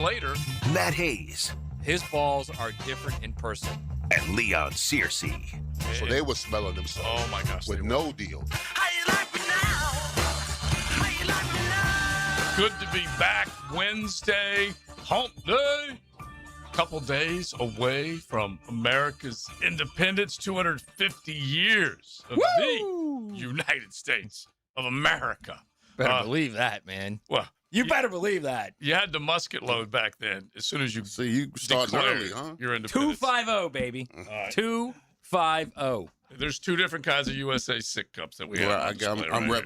later. Matt Hayes His balls are different in person. and Leon Searcy. So they were smelling themselves. Oh, my gosh. With no deal. Good to be back Wednesday, hump day. Couple days away from America's independence, 250 years of the United States of America. Better believe that, man. Well, You better believe that. you had the musket load back then. As soon as you See, you started declared early, huh? your independence. 250, baby. All right. 250. There's two different kinds of USA sick cups that we have. Well, on display I'm right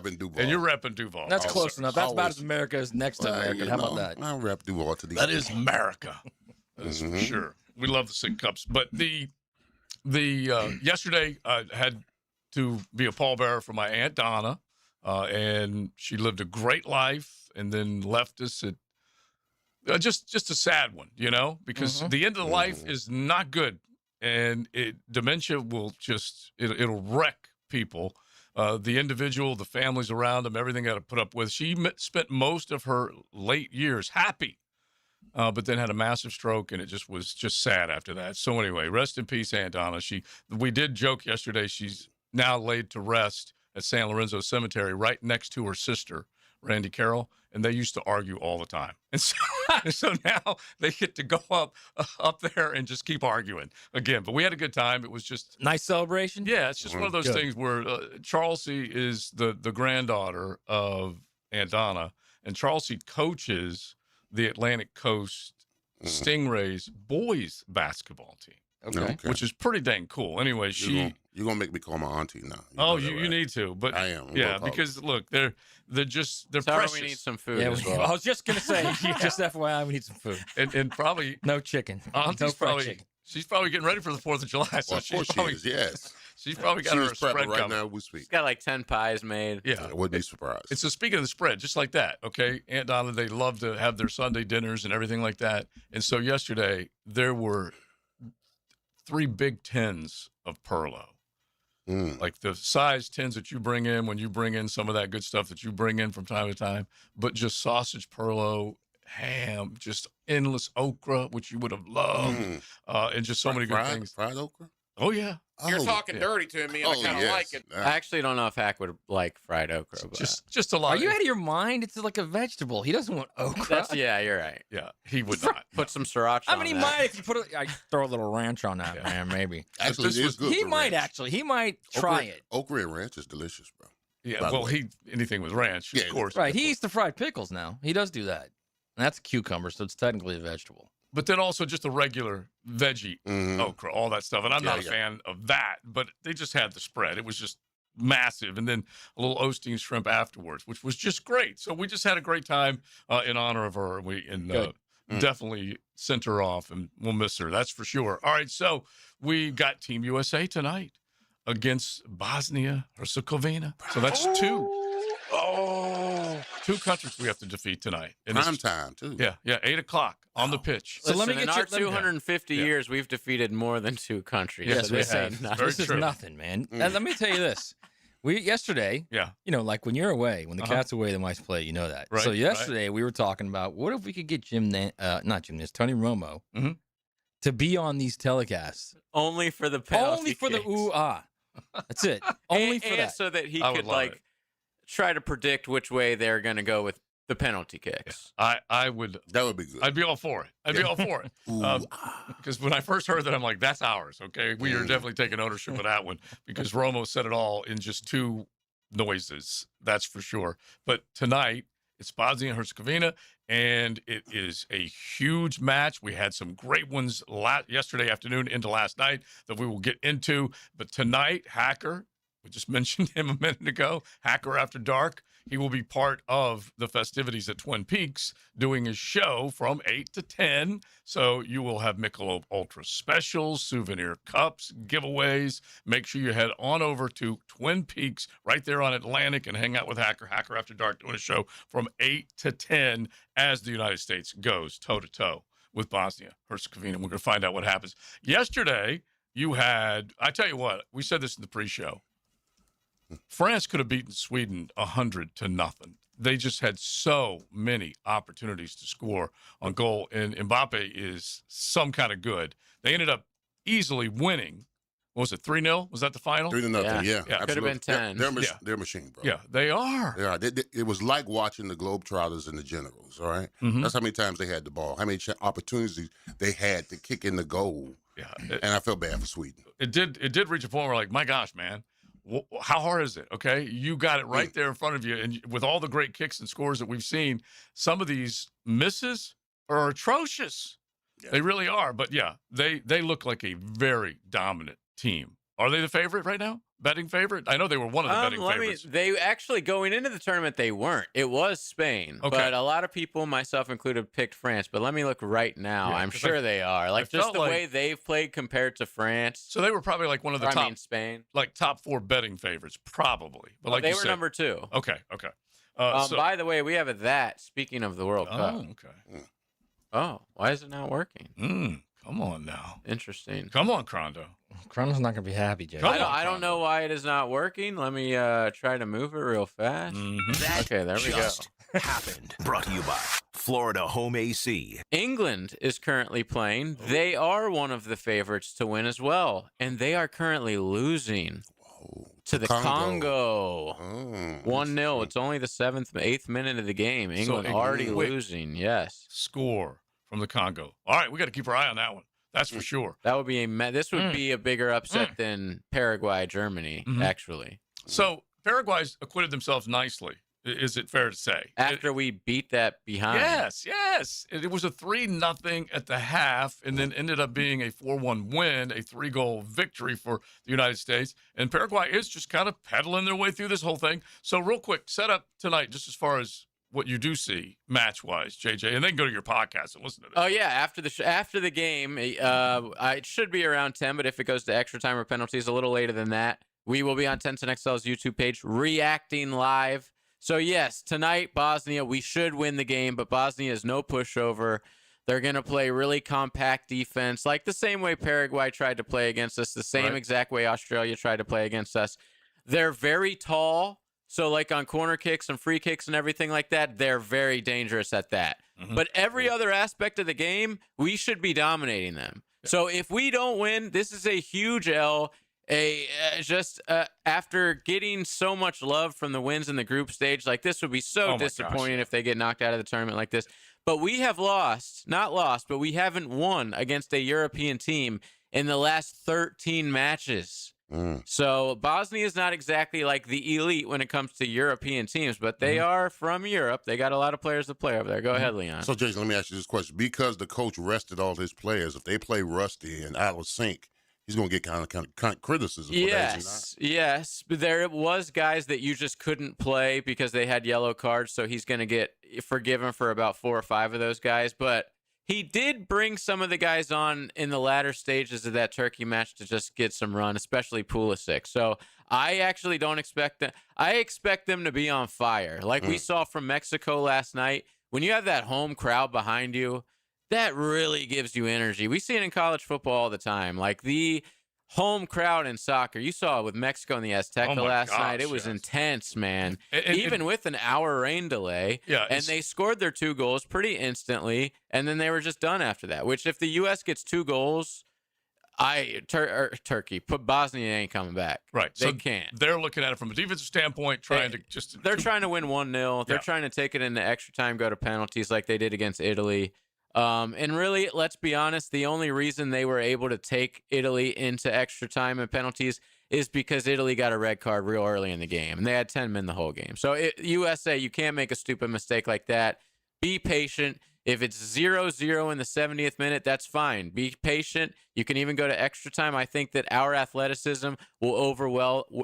repping Duval. And you're repping Duval. That's also. close enough. That's about Always. as America as next to America. How about that? I rep Duval to the That is America. That is for sure. We love the sick cups. But the yesterday I had to be a pallbearer for my Aunt Donna, and she lived a great life and then left us at just a sad one, because the end of the life is not good. And dementia will it'll wreck people. The individual, the families around them, everything got to put up with. She spent most of her late years happy, but then had a massive stroke, and it was sad after that. So anyway, rest in peace, Aunt Donna. We did joke yesterday. She's now laid to rest at San Lorenzo Cemetery, right next to her sister, Randy Carroll, and they used to argue all the time. And so now they get to go up there and just keep arguing again. But we had a good time. It was just Nice celebration. yeah, it's just one of those Good. things where Charlesy is the granddaughter of Aunt Donna, and Charlesy coaches the Atlantic Coast Stingrays boys basketball team, Okay. which is pretty dang cool. Anyway, You're gonna make me call my auntie now. you need to, but I am. yeah, because look, they're Sorry, precious. we need some food Yeah, as well. I was just gonna say, just FYI, we need some food. and probably No chicken. Auntie's no fried probably chicken. she's probably getting ready for the 4th of July. So Well, of course she is. Yes. she's probably got She her is a spread prepping right coming. now. We speak. He's got like 10 pies made. Yeah, I wouldn't be surprised. And so speaking of the spread, just like that, okay, Aunt Donna, they love to have their Sunday dinners and everything like that. And so yesterday there were 3 big tins of Perlo, like the size tins that you bring in when you bring in some of that good stuff that you bring in from time to time, but just sausage Perlo, ham, just endless okra, which you would have loved, and just so many good things. Fried okra? Oh, yeah. You're Oh, talking yeah. dirty to me, and I kind of yes. like it. I actually don't know if Hack would like fried okra. But Just a lot. Are you out of your mind? It's like a vegetable. He doesn't want okra. yeah, you're right. Yeah, he would not. Put some sriracha I on mean, he that. might if you put I throw a little ranch on that, man. Maybe Actually, this it is was- good. he for might ranch. actually. He might try it. Okra and ranch is delicious, bro. Yeah, By the well, way. anything with ranch, Yeah, of course. Right. He eats the fried pickles now. He does do that. And that's a cucumber, so it's technically a vegetable. But then also just a regular veggie okra, all that stuff. And I'm not a fan of that, but they just had the spread. It was just massive. And then a little Osteen shrimp afterwards, which was just great. So we just had a great time in honor of her. Definitely sent her off, and we'll miss her. That's for sure. All right, so we got Team USA tonight against Bosnia-Herzegovina. So that's two countries we have to defeat tonight. And Prime time, too. Yeah, 8 o'clock on the pitch. So let me Listen, get in you- our let me- 250 Yeah. years, we've defeated more than 2 countries. Yes, so we this have. ain't nothing. Very This true. is nothing, man. And let me tell you this. Yesterday, Yeah. like when you're away, when the cat's away, the mice play. You know that. Right, So right. yesterday we were talking about what if we could get Tony Romo to be on these telecasts Only for the penalty only for the kicks. ooh ah. That's it. Only for and that. so that he I would could love it. try to predict which way they're going to go with the penalty kicks. I would. That would be good. I'd be all for it. I'd be all for it. Ooh, Because when I first heard that, I'm like, that's ours. Okay, we are definitely taking ownership of that one because Romo said it all in just 2 noises. That's for sure. But tonight it's Bosnia and Herzegovina, and it is a huge match. We had some great ones yesterday afternoon into last night that we will get into. But tonight, Hacker, we just mentioned him a minute ago, Hacker After Dark. He will be part of the festivities at Twin Peaks doing his show from 8 to 10. So you will have Michelob Ultra specials, souvenir cups, giveaways. Make sure you head on over to Twin Peaks right there on Atlantic and hang out with Hacker After Dark doing a show from 8 to 10 as the United States goes toe-to-toe with Bosnia-Herzegovina. We're going to find out what happens. Yesterday, I tell you what, we said this in the pre-show. France could have beaten Sweden 100-0. they just had so many opportunities to score on goal, and Mbappe is some kind of good. They ended up easily winning. What was it, 3-0? Was that the final? 3-0. Yeah, Yeah. Could have been absolutely. 10. They're a machine, bro. Yeah, they are. Yeah, it was like watching the Globetrotters and the Generals. All right? That's how many times they had the ball, how many opportunities they had to kick in the goal. Yeah, And I felt bad for Sweden. it did reach a point where, like, my gosh, man, how hard is it? Okay, you got it right there in front of you, and with all the great kicks and scores that we've seen, some of these misses are atrocious. Yeah. They really are. But yeah, they look like a very dominant team. Are they the favorite right now? Betting favorite? I know they were one of the betting favorites. They actually, going into the tournament, they weren't. It was Spain. Okay. But a lot of people, myself included, picked France. But let me look right now. Yeah, I'm 'cause sure they are. Like, just felt the like- way they've played compared to France. So they were probably like one of the Or, top, I mean, Spain. like top 4 betting favorites, probably. But like They you were said, number 2. Okay. By the way, we have that. Speaking of the World Cup. Okay. Oh, why is it not working? Come on now. Interesting. Come on, Crondo. Chrono's not gonna be happy, Jay. Come on. I don't know why it is not working. Let me try to move it real fast. That Okay, there we go. just happened. Brought to you by Florida Home AC. England is currently playing. They are one of the favorites to win as well, and they are currently losing to the Congo. 1-0. It's only the 8th minute of the game. England already quick losing. Yes. Score from the Congo. All right, we got to keep our eye on that one. That's for sure. That would be this would be a bigger upset than Paraguay, Germany, actually. So Paraguay's acquitted themselves nicely. Is it fair to say? After we beat that behind. Yes. It was a 3-0 at the half, and then ended up being a 4-1 win, a 3-goal victory for the United States. And Paraguay is just kind of pedaling their way through this whole thing. So real quick, set up tonight, just as far as what you do see match-wise, JJ, and then go to your podcast and listen to this. Oh yeah, after the game, it should be around 10, but if it goes to extra time or penalties, a little later than that, we will be on 1010XL's YouTube page reacting live. So yes, tonight Bosnia, we should win the game, but Bosnia is no pushover. They're going to play really compact defense, like the same way Paraguay tried to play against us, the same exact way Australia tried to play against us. They're very tall. So, like on corner kicks and free kicks and everything like that, they're very dangerous at that. But every other aspect of the game, we should be dominating them. Yeah. So, if we don't win, this is a huge L. After getting so much love from the wins in the group stage, like this would be so disappointing if they get knocked out of the tournament like this. But we have not lost, but we haven't won against a European team in the last 13 matches. So Bosnia is not exactly like the elite when it comes to European teams, but they are from Europe. They got a lot of players to play over there. Go ahead, Leon. So, Jason, let me ask you this question. Because the coach rested all his players, if they play rusty and out of sync, he's going to get kind of criticism for that. Yes. But there was guys that you just couldn't play because they had yellow cards, so he's going to get forgiven for about 4 or 5 of those guys. But he did bring some of the guys on in the latter stages of that Turkey match to just get some run, especially Pulisic. So I actually don't expect that. I expect them to be on fire. Like we saw from Mexico last night, when you have that home crowd behind you, that really gives you energy. We see it in college football all the time. Like the home crowd in soccer. You saw it with Mexico and the Azteca last night. It was intense, man. Even with an hour rain delay. Yeah, and they scored their 2 goals pretty instantly, and then they were just done after that. Which, if the U.S. gets 2 goals, Turkey, Bosnia ain't coming back. Right. They can't. They're looking at it from a defensive standpoint, trying to just. They're trying to win 1-0. They're trying to take it into extra time, go to penalties like they did against Italy. And really, let's be honest, the only reason they were able to take Italy into extra time and penalties is because Italy got a red card real early in the game, and they had 10 men the whole game. So USA, you can't make a stupid mistake like that. Be patient. If it's 0-0 in the 70th minute, that's fine. Be patient. You can even go to extra time. I think that our athleticism will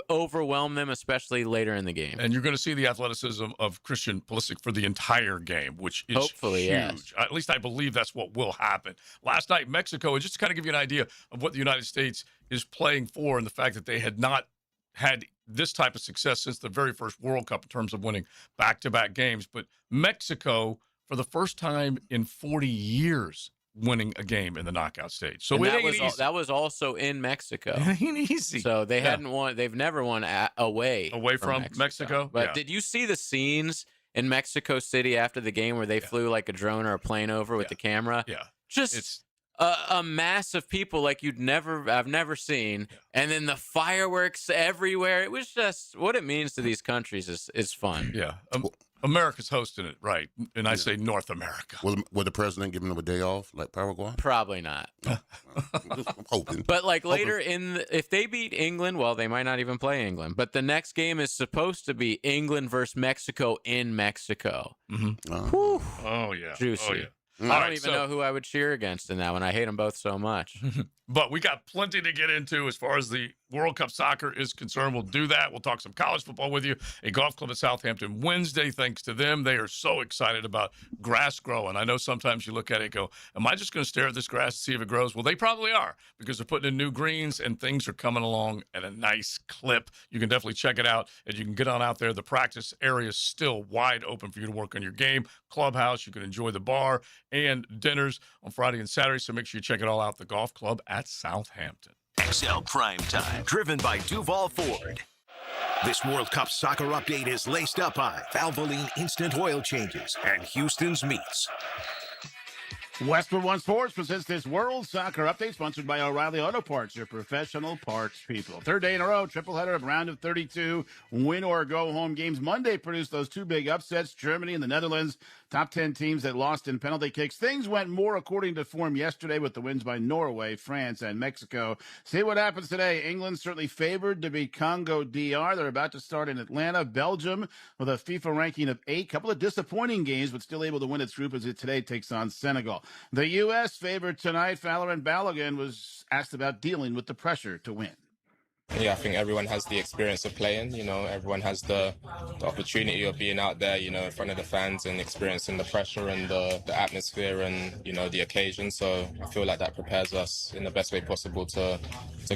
overwhelm them, especially later in the game. And you're going to see the athleticism of Christian Pulisic for the entire game, which is hopefully huge. Yes. At least I believe that's what will happen. Last night, Mexico, and just to kind of give you an idea of what the United States is playing for and the fact that they had not had this type of success since the very first World Cup in terms of winning back-to-back games. But Mexico, for the first time in 40 years, winning a game in the knockout stage. So that was also in Mexico. It ain't easy. So they hadn't won. They've never won away from Mexico. But did you see the scenes in Mexico City after the game where they flew like a drone or a plane over with the camera. Yeah. Just a mass of people like I've never seen. Yeah. And then the fireworks everywhere. It was just what it means to these countries is fun. Yeah. America's hosting it, right? And I say North America. Will the president give them a day off like Paraguay? Probably not. I'm hoping. But like later if they beat England, well, they might not even play England. But the next game is supposed to be England versus Mexico in Mexico. Mm-hmm. Oh yeah, juicy. Oh yeah. I don't even know who I would cheer against in that one. I hate them both so much. But we got plenty to get into as far as the World Cup soccer is concerned. We'll do that. We'll talk some college football with you. A golf club at Southampton Wednesday, thanks to them. They are so excited about grass growing. I know sometimes you look at it and go, am I just going to stare at this grass to see if it grows? Well, they probably are because they're putting in new greens and things are coming along at a nice clip. You can definitely check it out and you can get on out there. The practice area is still wide open for you to work on your game. Clubhouse, you can enjoy the bar and dinners on Friday and Saturday. So make sure you check it all out. The golf club at Southampton. XL Primetime, driven by Duval Ford. This World Cup soccer update is laced up by Valvoline Instant Oil Changes and Houston's Meats. Westwood One Sports presents this World Soccer Update, sponsored by O'Reilly Auto Parts, your professional parts people. Third day in a row, triple header of round of 32 win or go home games. Monday produced those two big upsets, Germany and the Netherlands, top 10 teams that lost in penalty kicks. Things went more according to form yesterday with the wins by Norway, France, and Mexico. See what happens today. England certainly favored to beat Congo DR. They're about to start in Atlanta. Belgium with a FIFA ranking of 8. Couple of disappointing games, but still able to win its group as it today takes on Senegal. The U.S. favored tonight. Valorant Balogun was asked about dealing with the pressure to win. Yeah, I think everyone has the experience of playing. Everyone has the opportunity of being out there, in front of the fans and experiencing the pressure and the atmosphere and, the occasion. So I feel like that prepares us in the best way possible to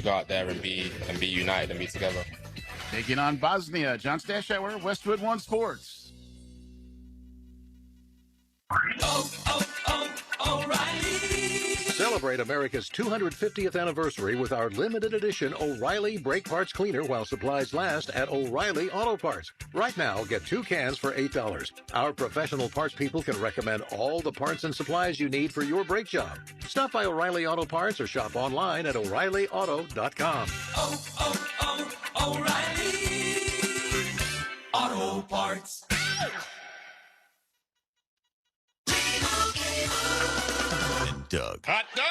go out there and be united and be together. Taking on Bosnia, John Stashauer, Westwood One Sports. O'Reilly. Celebrate America's 250th anniversary with our limited edition O'Reilly Brake Parts Cleaner while supplies last at O'Reilly Auto Parts. Right now, get 2 cans for $8. Our professional parts people can recommend all the parts and supplies you need for your brake job. Stop by O'Reilly Auto Parts or shop online at O'ReillyAuto.com. O'Reilly Auto Parts. Doug. Hot dog!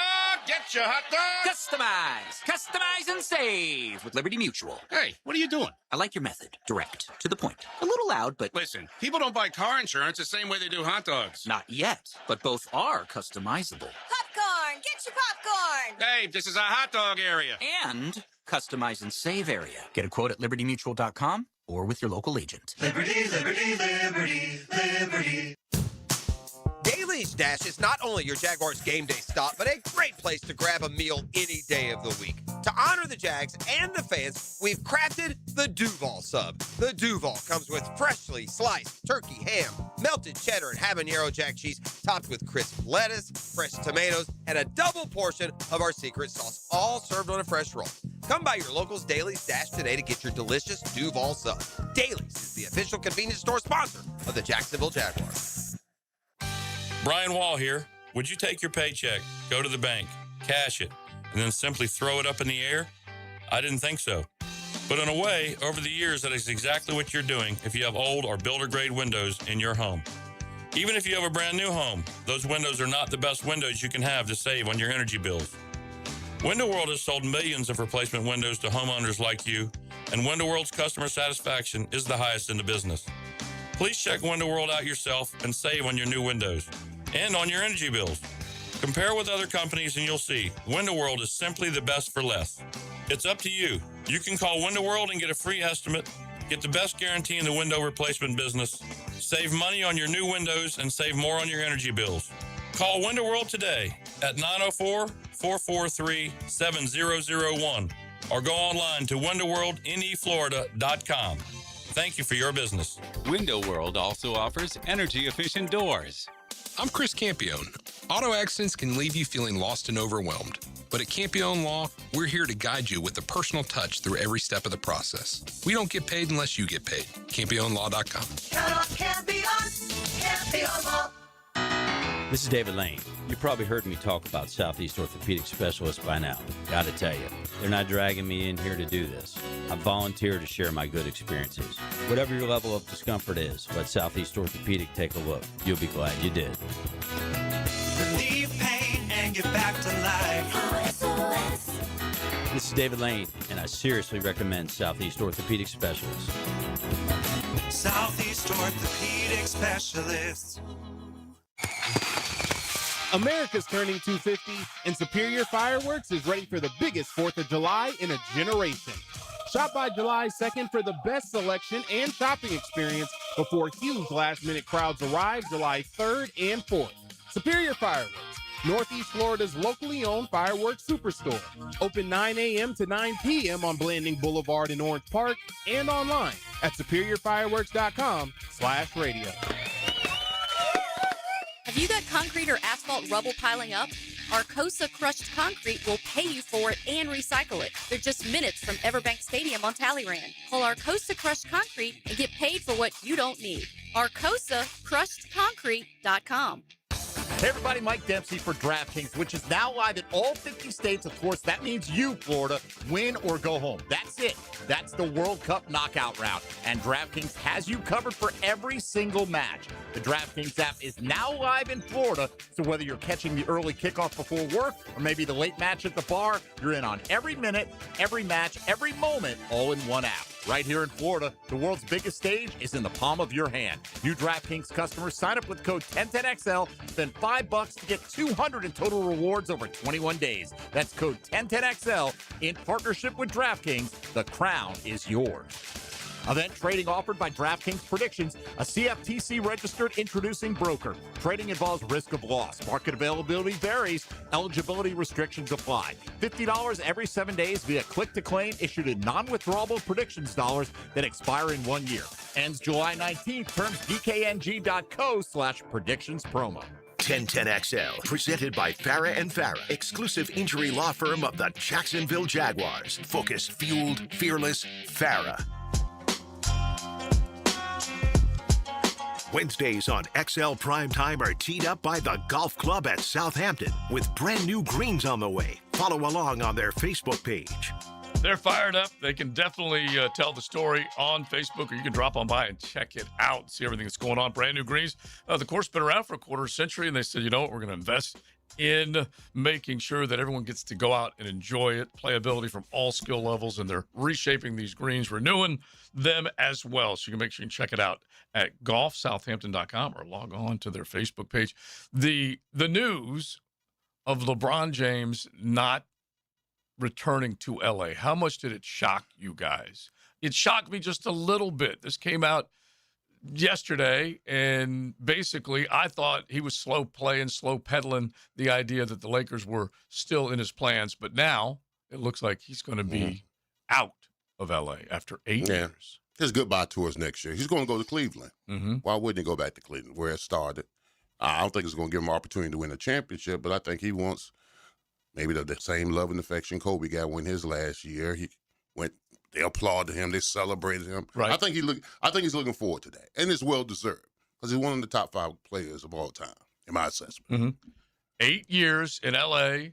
Get your hot dog! Customize and save with Liberty Mutual. Hey, what are you doing? I like your method. Direct, to the point. A little loud, but... Listen, people don't buy car insurance the same way they do hot dogs. Not yet, but both are customizable. Popcorn! Get your popcorn! Hey, this is a hot dog area. And customize and save area. Get a quote at libertymutual.com or with your local agent. Liberty, liberty, liberty, liberty. Daly's Dash is not only your Jaguars game day stop, but a great place to grab a meal any day of the week. To honor the Jags and the fans, we've crafted the Duval Sub. The Duval comes with freshly sliced turkey, ham, melted cheddar, and habanero jack cheese, topped with crisp lettuce, fresh tomatoes, and a double portion of our secret sauce, all served on a fresh roll. Come by your local's Daly's Dash today to get your delicious Duval Sub. Daly's is the official convenience store sponsor of the Jacksonville Jaguars. Brian Wall here. Would you take your paycheck, go to the bank, cash it, and then simply throw it up in the air? I didn't think so. But in a way, over the years, that is exactly what you're doing if you have old or builder-grade windows in your home. Even if you have a brand new home, those windows are not the best windows you can have to save on your energy bills. Window World has sold millions of replacement windows to homeowners like you, and Window World's customer satisfaction is the highest in the business. Please check Window World out yourself and save on your new windows and on your energy bills. Compare with other companies and you'll see Window World is simply the best for less. It's up to you. You can call Window World and get a free estimate, get the best guarantee in the window replacement business, save money on your new windows, and save more on your energy bills. Call Window World today at 904-443-7001 or go online to windowworldneflorida.com. Thank you for your business. Window World also offers energy-efficient doors. I'm Chris Campione. Auto accidents can leave you feeling lost and overwhelmed. But at Campione Law, we're here to guide you with a personal touch through every step of the process. We don't get paid unless you get paid. CampioneLaw.com. Count on Campion, Campion Law. This is David Lane. You've probably heard me talk about Southeast Orthopedic Specialists by now. Gotta tell you, they're not dragging me in here to do this. I volunteer to share my good experiences. Whatever your level of discomfort is, let Southeast Orthopedic take a look. You'll be glad you did. Relieve pain and get back to life. SOS. This is David Lane, and I seriously recommend Southeast Orthopedic Specialists. Southeast Orthopedic Specialists. America's turning 250, and Superior Fireworks is ready for the biggest 4th of July in a generation. Shop by July 2nd for the best selection and shopping experience before huge last-minute crowds arrive July 3rd and 4th. Superior Fireworks, Northeast Florida's locally owned fireworks superstore. Open 9 a.m. to 9 p.m. on Blanding Boulevard in Orange Park and online at superiorfireworks.com/radio. Have you got concrete or asphalt rubble piling up? Arcosa Crushed Concrete will pay you for it and recycle it. They're just minutes from Everbank Stadium on Talleyrand. Call Arcosa Crushed Concrete and get paid for what you don't need. ArcosaCrushedConcrete.com. Hey everybody, Mike Dempsey for DraftKings, which is now live in all 50 states. Of course, that means you, Florida, win or go home. That's it. That's the World Cup knockout round. And DraftKings has you covered for every single match. The DraftKings app is now live in Florida, so whether you're catching the early kickoff before work or maybe the late match at the bar, you're in on every minute, every match, every moment, all in one app. Right here in Florida, the world's biggest stage is in the palm of your hand. New DraftKings customers sign up with code 1010XL, spend $5 to get $200 in total rewards over 21 days. That's code 1010XL in partnership with DraftKings. The crown is yours. Event trading offered by DraftKings Predictions, a CFTC registered introducing broker. Trading involves risk of loss. Market availability varies. Eligibility restrictions apply. $50 every 7 days via click to claim issued in non-withdrawable predictions dollars that expire in 1 year. Ends July 19th. Terms dkng.co/predictions promo. 1010XL, presented by Farah and Farah, exclusive injury law firm of the Jacksonville Jaguars. Focus, fueled, fearless, Farah. Wednesdays on XL Primetime are teed up by the Golf Club at Southampton with brand new greens on the way. Follow along on their Facebook page. They're fired up. They can definitely tell the story on Facebook, or you can drop on by and check it out, see everything that's going on. Brand new greens. The course has been around for a quarter century, and they said, you know what, we're going to invest in making sure that everyone gets to go out and enjoy it, playability from all skill levels, and they're reshaping these greens, renewing them as well. So you can make sure you can check it out at golfsouthampton.com or log on to their Facebook page. The news of LeBron James not returning to LA, how much did it shock you guys? It shocked me just a little bit. This came out yesterday, and basically I thought he was slow peddling the idea that the Lakers were still in his plans, but now it looks like he's going to be out of LA after 8 years. His goodbye tours next year. He's going to go to Cleveland. Why wouldn't he go back to Cleveland, where it started? I don't think it's going to give him an opportunity to win a championship, but I think he wants maybe the same love and affection Kobe got when his last year. He went. They applauded him. They celebrated him. Right. I think he's looking forward to that, and it's well deserved because he's one of the top 5 players of all time, in my assessment. 8 years in LA,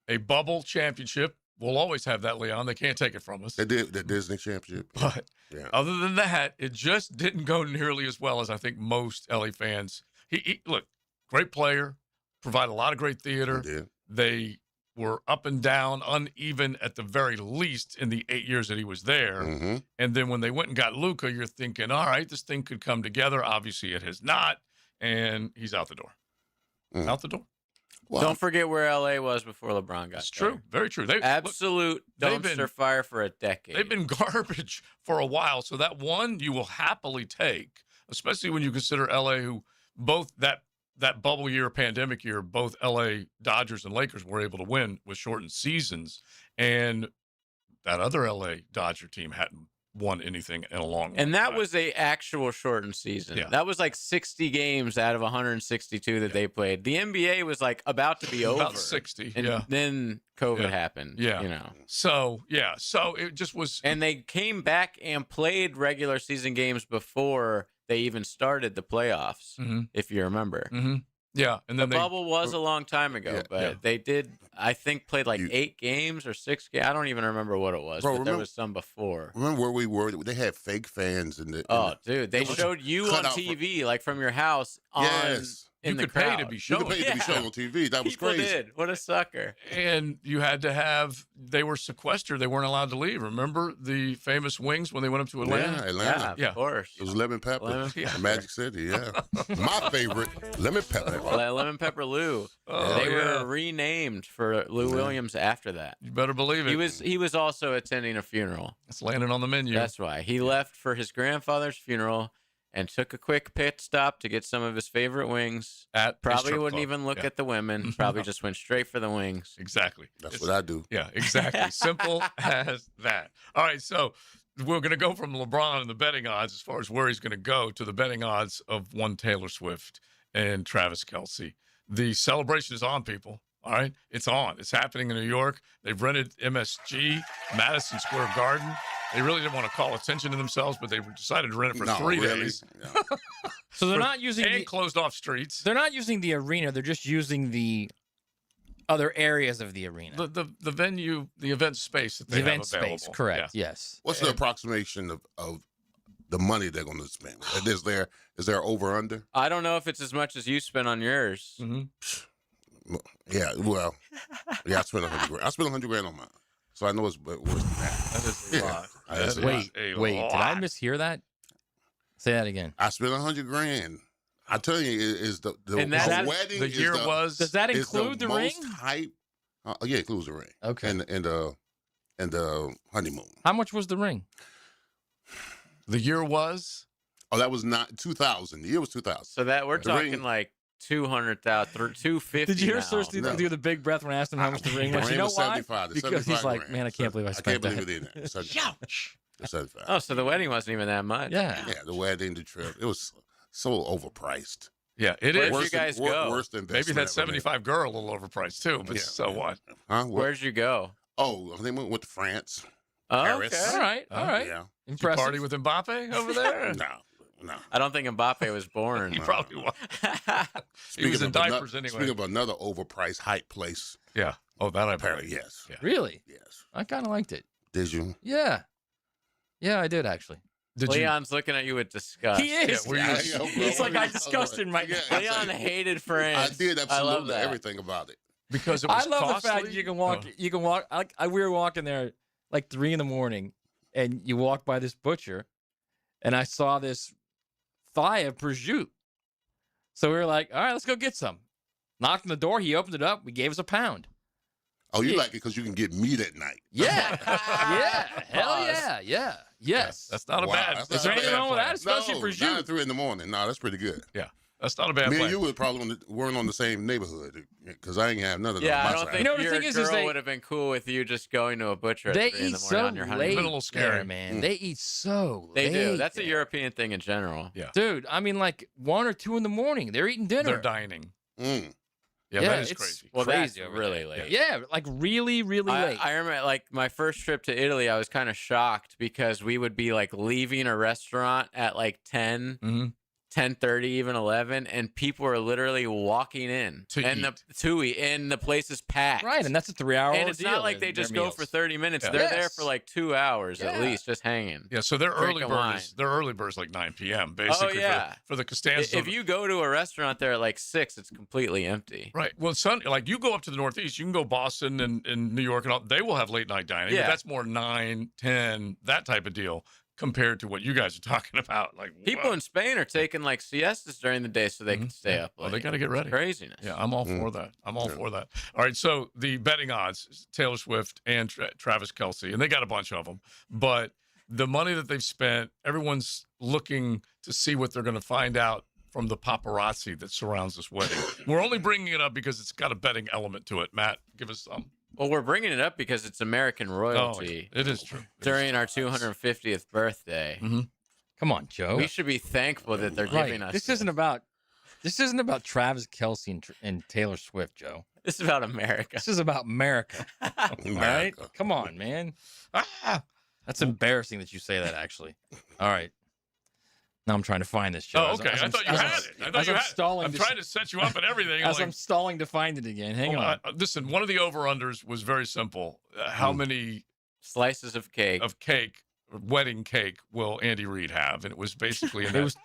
a bubble championship. We'll always have that, Leon. They can't take it from us. They did the Disney championship. But other than that, it just didn't go nearly as well as I think most LA fans. He look, great player, provide a lot of great theater. They were up and down, uneven at the very least in the 8 years that he was there. And then when they went and got Luka, you're thinking, all right, this thing could come together. Obviously, it has not, and he's out the door. Out the door. Well, don't forget where LA was before LeBron got It's true. Very true. Absolute dumpster fire for a decade. They've been garbage for a while, so that one you will happily take, especially when you consider LA, who both that bubble year, pandemic year, both LA Dodgers and Lakers were able to win with shortened seasons, and that other LA Dodger team hadn't won anything in a long And that time. was a actual shortened season. Yeah. That was like 60 games out of 162 that they played. The NBA was like about to be over. About 60, and yeah. then COVID Yeah. happened. Yeah. You know. So it just was. And they came back and played regular season games before they even started the playoffs, if you remember. Mm-hmm. Yeah, and then the bubble was a long time ago, but they did, I think, played like 8 games or 6 games. I don't even remember what it was, Bro, but there was some before. Remember where we were? They had fake fans in the. Dude, they showed you on TV, like from your house. Yes. In you the could pay to crowd. be shown. You could pay to be shown on TV. That was People crazy. did. What a sucker. And you had to have, they were sequestered. They weren't allowed to leave. Remember the famous Wings when they went up to Atlanta? Yeah, Atlanta. Yeah, of course. It was Lemon Pepper. Yeah. Magic City, yeah. My favorite, Lemon Pepper. Lemon Pepper Lou. Oh, they yeah. were renamed for Lou Williams after that. You better believe it. He was also attending a funeral. It's landing on the menu. That's why. He left for his grandfather's funeral and took a quick pit stop to get some of his favorite wings. Probably wouldn't even look at the women. Probably just went straight for the wings. Exactly. That's what I do. Yeah, exactly. Simple as that. All right, so we're going to go from LeBron and the betting odds as far as where he's going to go to the betting odds of one Taylor Swift and Travis Kelce. The celebration is on, people. All right, it's on. It's happening in New York. They've rented MSG, Madison Square Garden. They really didn't want to call attention to themselves, but they decided to rent it for 3 days. Yeah. So they're not using and closed off streets. They're not using the arena. They're just using the other areas of the arena. The venue, the event space that they The have event available. space, correct? Yeah. Yes. What's the approximation of the money they're going to spend? Is there over under? I don't know if it's as much as you spent on yours. Yeah, well, yeah, I spent $100 grand. I spent $100 grand on mine, so I know it's worse than that. That is a lot. That's Wait, a wait. lot. Did I mishear that? Say that again. I spent $100 grand. I tell you, is the And that's- wedding? the year was. Does that is include the ring? most hype. Yeah, it includes the ring. Okay. And the honeymoon. How much was the ring? The year was. Oh, that was not 2000. The year was 2000. So that we're The talking ring- like 200,000, 250. Did you hear now. Cersei do the big breath when I asked him how much the ring was? The You know was why? 75. The Because 75 he's like, grand. man, I can't believe I I spent can't that. believe it in there. 75. The 75. Oh, so the wedding wasn't even that much. Yeah. Yeah, the wedding, the trip. It was so overpriced. Yeah, it Where'd is. you guys go? Worst Maybe investment that ever 75 girl a little overpriced too, but Yeah, so yeah. what? made. Huh? What? Where'd you go? Oh, they went to France. Oh, Paris. okay. All right. All right. Yeah. Did you Impressive. party with Mbappe over there? No. I don't think Mbappe was born. He probably was. He was in diapers anyway. Speaking of another overpriced hype place, Yeah. Oh, that I apparently, believe. yes. Yeah. Really? Yes. I kind of liked it. Did you? Yeah. Yeah, I did actually. Did you? Leon's looking at you with disgust. He is. Yeah, were you- It's like I disgusted my. Yeah, Leon hated France. I did I love absolutely that. everything about it. Because it I was love costly? the fact that you can walk. Oh. You can walk. We were walking there like 3 a.m, and you walk by this butcher, and I saw this thigh of prosciutto. So we were like, all right, let's go get some. Knocked on the door. He opened it up. We gave us a pound. Oh, you like it because you can get meat at night. Yeah. Yeah. Hell yeah. Yeah. Yes. That's not a bad. That's Is not there a anything bad wrong with plan. that? Especially no, for 9 you. to 3 in the morning. No, that's pretty good. Yeah, that's not a bad Me plan. and you would probably weren't on the same neighborhood because I ain't have none of them. Yeah, on my I don't side. think You know, the your thing is girl they- would have been cool with you just going to a butcher at They 3 in eat the morning so on your honeymoon. late, Been a little scary. there, man. They eat so They do. late That's a there. European thing in general. Yeah. Dude, I mean, like 1 or 2 in the morning. They're eating dinner. They're dining. Mm. Yeah, Yeah, that is it's- crazy. Well, Crazy that's over really there. late. Yeah, like really, really late. I remember like my first trip to Italy, I was kind of shocked because we would be like leaving a restaurant at like 10, Mhm. 10:30, even 11, and people are literally walking in To and the place is packed. Right, and that's a 3-hour And it's not like they just go for 30 minutes. They're there Yes. for like 2 hours at Yeah. least, just hanging. Yeah, so their early Drinking bird wine. is their early bird is like 9 p.m. basically. yeah. for the Costanza. If you go to a restaurant there at like 6, it's completely empty. Right. Well, like you go up to the Northeast, you can go Boston and New York and all. They will have late night dining. Yeah. But that's more 9, 10, that type of deal compared to what you guys are talking about. Like People in Spain are taking like siestas during the day so they can stay up. Well, late. they got to get ready. It's craziness. Yeah, I'm all for that. I'm all for that. All right, so the betting odds: Taylor Swift and Travis Kelce, and they got a bunch of them. But the money that they've spent, everyone's looking to see what they're going to find out from the paparazzi that surrounds this wedding. We're only bringing it up because it's got a betting element to it. Matt, give us some. Well, we're bringing it up because it's American royalty. It is true. During our 250th birthday. Come on, Joe. We should be thankful that they're giving us This isn't about Travis Kelce and Taylor Swift, Joe. This is about America. This is about America. All right? Come on, man. That's embarrassing that you say that, actually. All right. Now I'm trying to find this, Joe. Oh, okay. I thought you had it. I thought you had it. I'm trying to set you up and everything. As I'm stalling to find it again. Hang on. Listen, one of the over-unders was very simple. How many slices of cake, wedding cake, will Andy Reid have? And it was basically in that. It was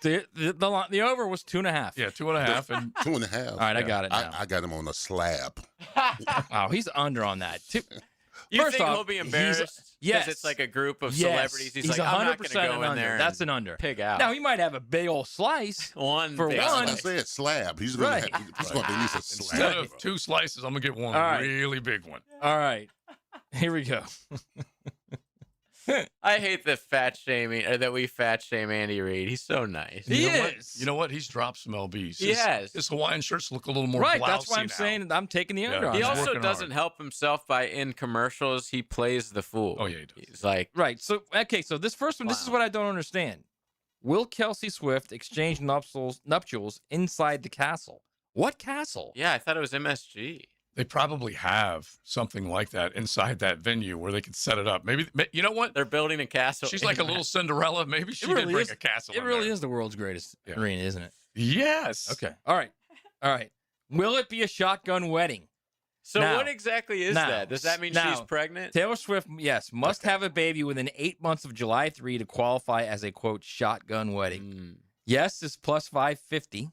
the over was 2.5. Yeah, 2.5. And 2.5. All right, I got it now. I got him on a slab. Oh, he's under on that. You First think off, he'll be embarrassed? Yes. It's like a group of celebrities. He's like, I'm not going to go in there. That's an under. Pig out. Now, he might have a big old slice. One for big one. I said slab. He's going to at least a slab. Instead of 2 slices, I'm going to get one really big one. All right. Here we go. I hate the fat shaming, or that we fat shame Andy Reid. He's so nice. He is. You know what? He's dropped some LBs. He has. His Hawaiian shirts look a little more right. blousy That's why I'm saying I'm taking the under on He that. also doesn't help himself by in commercials. He plays the fool. Oh, yeah, he does. He's like, right. So, okay. So this first one, this is what I don't understand. Will Kelsey Swift exchange nuptials inside the castle? What castle? Yeah, I thought it was MSG. They probably have something like that inside that venue where they can set it up. Maybe, you know what? They're building a castle. She's like a little Cinderella. Maybe she did bring a castle. It really is the world's greatest arena, isn't it? Yes. Okay. All right. Will it be a shotgun wedding? So what exactly is that? Does that mean she's pregnant? Taylor Swift, yes, must have a baby within 8 months of July 3 to qualify as a, quote, shotgun wedding. Yes is plus 550.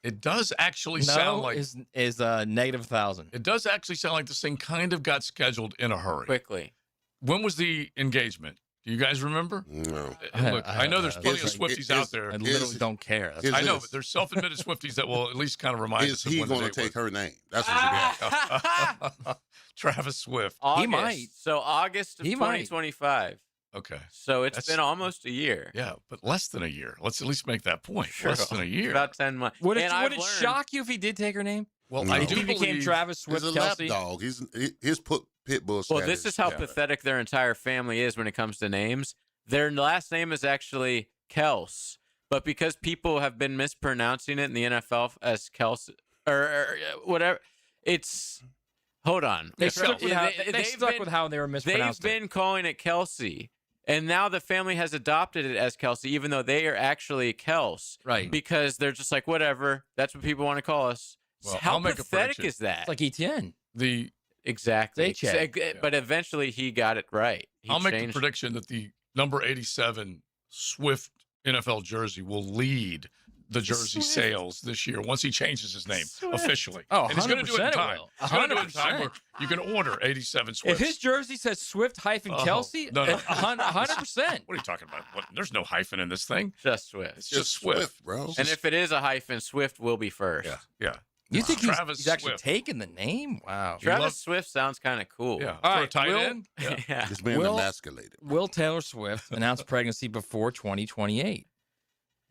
It does actually sound like is negative 1,000. It does actually sound like this thing kind of got scheduled in a hurry. Quickly. When was the engagement? Do you guys remember? No. Look, I know there's plenty of Swifties out there. I literally don't care. I know, but there's self-admitted Swifties that will at least kind of remind us. Is he going to take her name? That's what you got. Travis Swift. August. He might. So August of 2025. Okay. So it's been almost a year. Yeah, but less than a year. Let's at least make that point. Sure. Less than a year. About 10 months. Would it shock you if he did take her name? Well, I do became Travis Swift. He's a Kelsey. lapdog. His pit bull. Well, this is how pathetic their entire family is when it comes to names. Their last name is actually Kels, but because people have been mispronouncing it in the NFL as Kels or whatever, it's. Hold on. They stuck with how they were mispronouncing They've been calling it Kelsey. And now the family has adopted it as Kelsey, even though they are actually Kels. Right. Because they're just like, whatever. That's what people want to call us. Well, How I'll make a pathetic prediction. is that? It's like Etienne. Exactly. Zajac. But eventually he got it right. I'll make the prediction that the number 87 Swift NFL jersey will lead the jersey sales this year once he changes his name officially. Oh, and he's going to do it in time. He's going to do it in 100%. time where you can order 87 Swift. If his jersey says Swift-Kelsey, no. 100%. What are you talking about? There's no hyphen in this thing. Just Swift. It's just Swift, bro. And if it is a hyphen, Swift will be first. Yeah. You think Travis he's actually Swift. taking the name? Wow. Travis Swift sounds kind of cool. Yeah. All For a right, tight Will- end? Yeah. He's being emasculated. Will Taylor Swift announce pregnancy before 2028?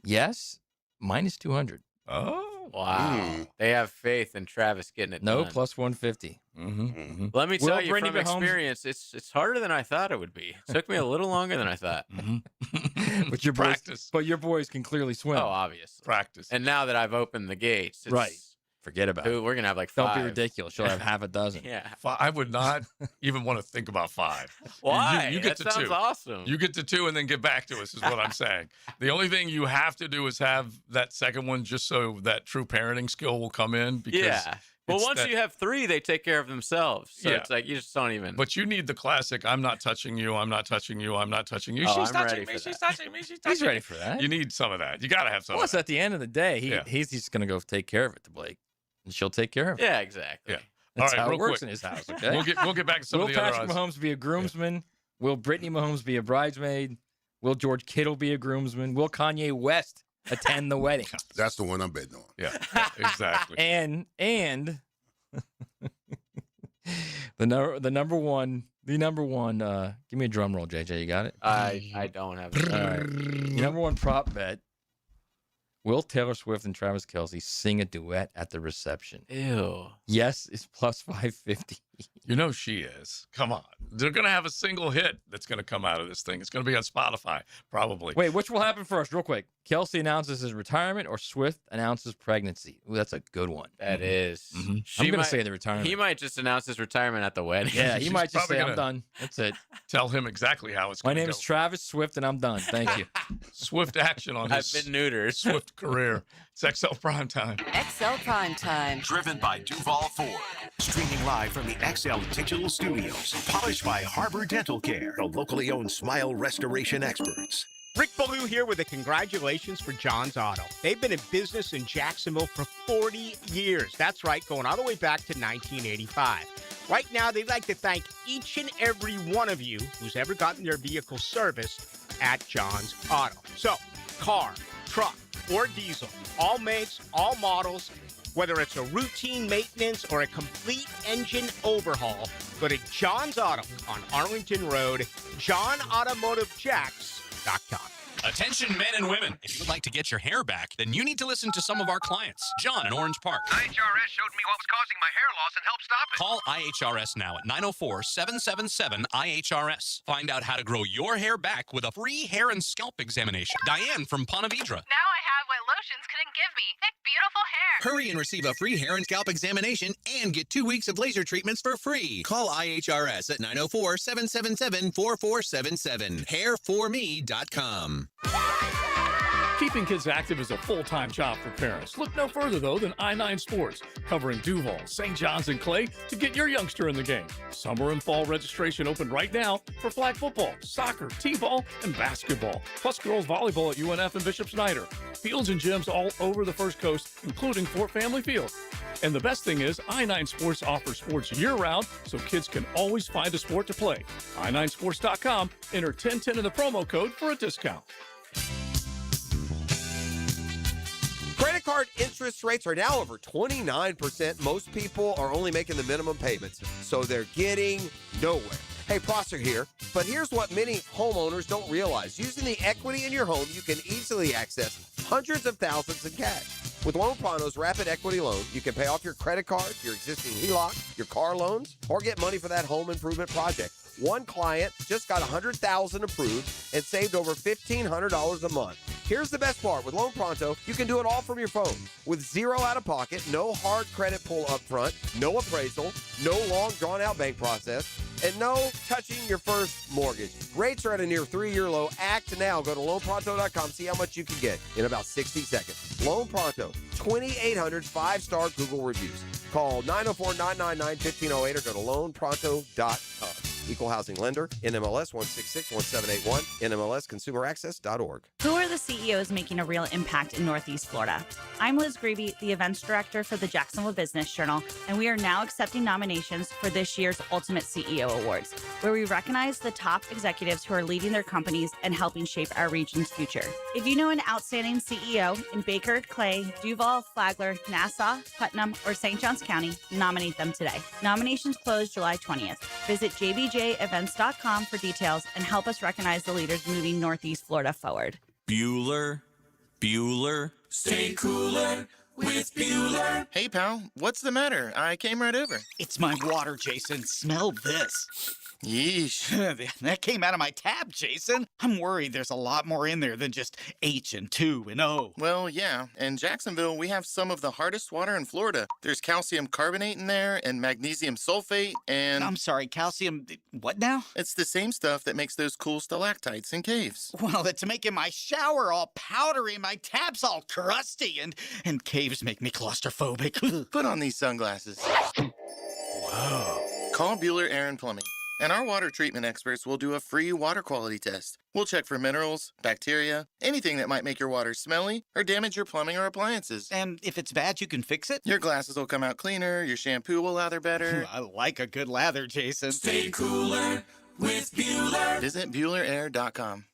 Yes, minus 200. Oh. Wow. They have faith in Travis getting it No, done. plus 150. Let me Will tell you Brittany from Mahomes- experience, it's harder than I thought it would be. It took me a little longer than I thought. But your Practice. boys can clearly swim. Oh, obviously. Practice. And now that I've opened the gates, it's, Right. Forget about it. We're going to have like Don't 5. be ridiculous. You'll have half a dozen. Yeah. I would not even want to think about 5. Why? You get That to sounds 2. awesome. You get to 2 and then get back to us is what I'm saying. The only thing you have to do is have that second one just so that true parenting skill will come in. Because Yeah. Well, it's once that- you have 3, they take care of themselves. So Yeah. it's like you just don't even. But you need the classic, I'm not touching you, I'm not touching you, I'm not touching you. Oh, She's I'm touching ready me, for she's that. touching me, she's touching He's me. ready for that. You need some of that. You got to have some Plus, of that. at the end of the day, Yeah. he's just going to go take care of it to Blake. And she'll take care of it. Yeah, exactly. Yeah. That's All right, how real it works quick. in his house, okay? We'll get back to some Will of the other Patrick odds. Mahomes be a groomsman? Will Brittany Mahomes be a bridesmaid? Will George Kittle be a groomsman? Will Kanye West attend the wedding? That's the one I'm betting on. Yeah, exactly. And the number one. Give me a drum roll, JJ. You got it? I don't have it. All right. The number one prop bet. Will Taylor Swift and Travis Kelce sing a duet at the reception? Ew. Yes is plus 550. You know she is. Come on. They're going to have a single hit that's going to come out of this thing. It's going to be on Spotify, probably. Wait, which will happen first, real quick? Kelsey announces his retirement or Swift announces pregnancy? Ooh, that's a good one. That is. I'm going to say the retirement. He might just announce his retirement at the wedding. Yeah, he She's might just probably say, I'm gonna done. That's it. Tell him exactly how it's My going to go. name is Travis Swift, and I'm done. Thank you. Swift action on I've his been neutered. Swift career. It's XL Primetime. XL Primetime. Driven by Duval Ford. Streaming live from the XL Digital Studios. Polished by Harbor Dental Care, the locally owned smile restoration experts. Rick Ballou here with a congratulations for John's Auto. They've been in business in Jacksonville for 40 years. That's right, going all the way back to 1985. Right now, they'd like to thank each and every one of you who's ever gotten their vehicle serviced at John's Auto. So, car, truck, or diesel, all makes, all models, whether it's a routine maintenance or a complete engine overhaul, go to John's Auto on Arlington Road, johnautomotivejacks.com. Attention men and women. If you would like to get your hair back, then you need to listen to some of our clients. John in Orange Park. IHRS showed me what was causing my hair loss and helped stop it. Call IHRS now at 904-777-IHRS. Find out how to grow your hair back with a free hair and scalp examination. Diane from Ponte Vedra. Now I have what lotions couldn't give me. Thick, beautiful hair. Hurry and receive a free hair and scalp examination and get 2 weeks of laser treatments for free. Call IHRS at 904-777-4477. Hairforme.com. Keeping kids active is a full-time job for parents. Look no further, though, than I-9 Sports, covering Duval, St. John's, and Clay to get your youngster in the game. Summer and fall registration open right now for flag football, soccer, t-ball, and basketball, plus girls volleyball at UNF and Bishop Snyder. Fields and gyms all over the First Coast, including Fort Family Field. And the best thing is, I-9 Sports offers sports year-round, so kids can always find a sport to play. i9sports.com, enter 1010 in the promo code for a discount. Credit card interest rates are now over 29%. Most people are only making the minimum payments, so they're getting nowhere. Hey, Prosser here, but here's what many homeowners don't realize. Using the equity in your home, you can easily access hundreds of thousands in cash. With Loan Pronto's Rapid Equity Loan, you can pay off your credit card, your existing HELOC, your car loans, or get money for that home improvement project. One client just got $100,000 approved and saved over $1,500 a month. Here's the best part. With Loan Pronto, you can do it all from your phone. With zero out-of-pocket, no hard credit pull up front, no appraisal, no long drawn-out bank process, and no touching your first mortgage. Rates are at a near 3-year low. Act now. Go to loanpronto.com. See how much you can get in about 60 seconds. Loan Pronto, 2,800 5-star Google reviews. Call 904-999-1508 or go to loanpronto.com. Equal housing lender, NMLS 1661781, NMLSconsumeraccess.org. Who are the CEOs making a real impact in Northeast Florida? I'm Liz Greavy, the events director for the Jacksonville Business Journal, and we are now accepting nominations for this year's Ultimate CEO Awards, where we recognize the top executives who are leading their companies and helping shape our region's future. If you know an outstanding CEO in Baker, Clay, Duval, Flagler, Nassau, Putnam, or St. Johns County, nominate them today. Nominations close July 20th. Visit jbjevents.com for details and help us recognize the leaders moving Northeast Florida forward. Bueller, stay cooler with Bueller. Hey, pal, what's the matter? I came right over. It's my water, Jason. Smell this. Yeesh. That came out of my tap, Jason. I'm worried there's a lot more in there than just H and 2 and O. Well, yeah. In Jacksonville, we have some of the hardest water in Florida. There's calcium carbonate in there and magnesium sulfate and... I'm sorry, calcium... what now? It's the same stuff that makes those cool stalactites in caves. Well, it's making my shower all powdery and my taps all crusty and caves make me claustrophobic. Put on these sunglasses. Whoa. Call Bueller Air and Plumbing. And our water treatment experts will do a free water quality test. We'll check for minerals, bacteria, anything that might make your water smelly or damage your plumbing or appliances. And if it's bad, you can fix it? Your glasses will come out cleaner, your shampoo will lather better. I like a good lather, Jason. Stay cooler with Bueller. Visit BuellerAir.com.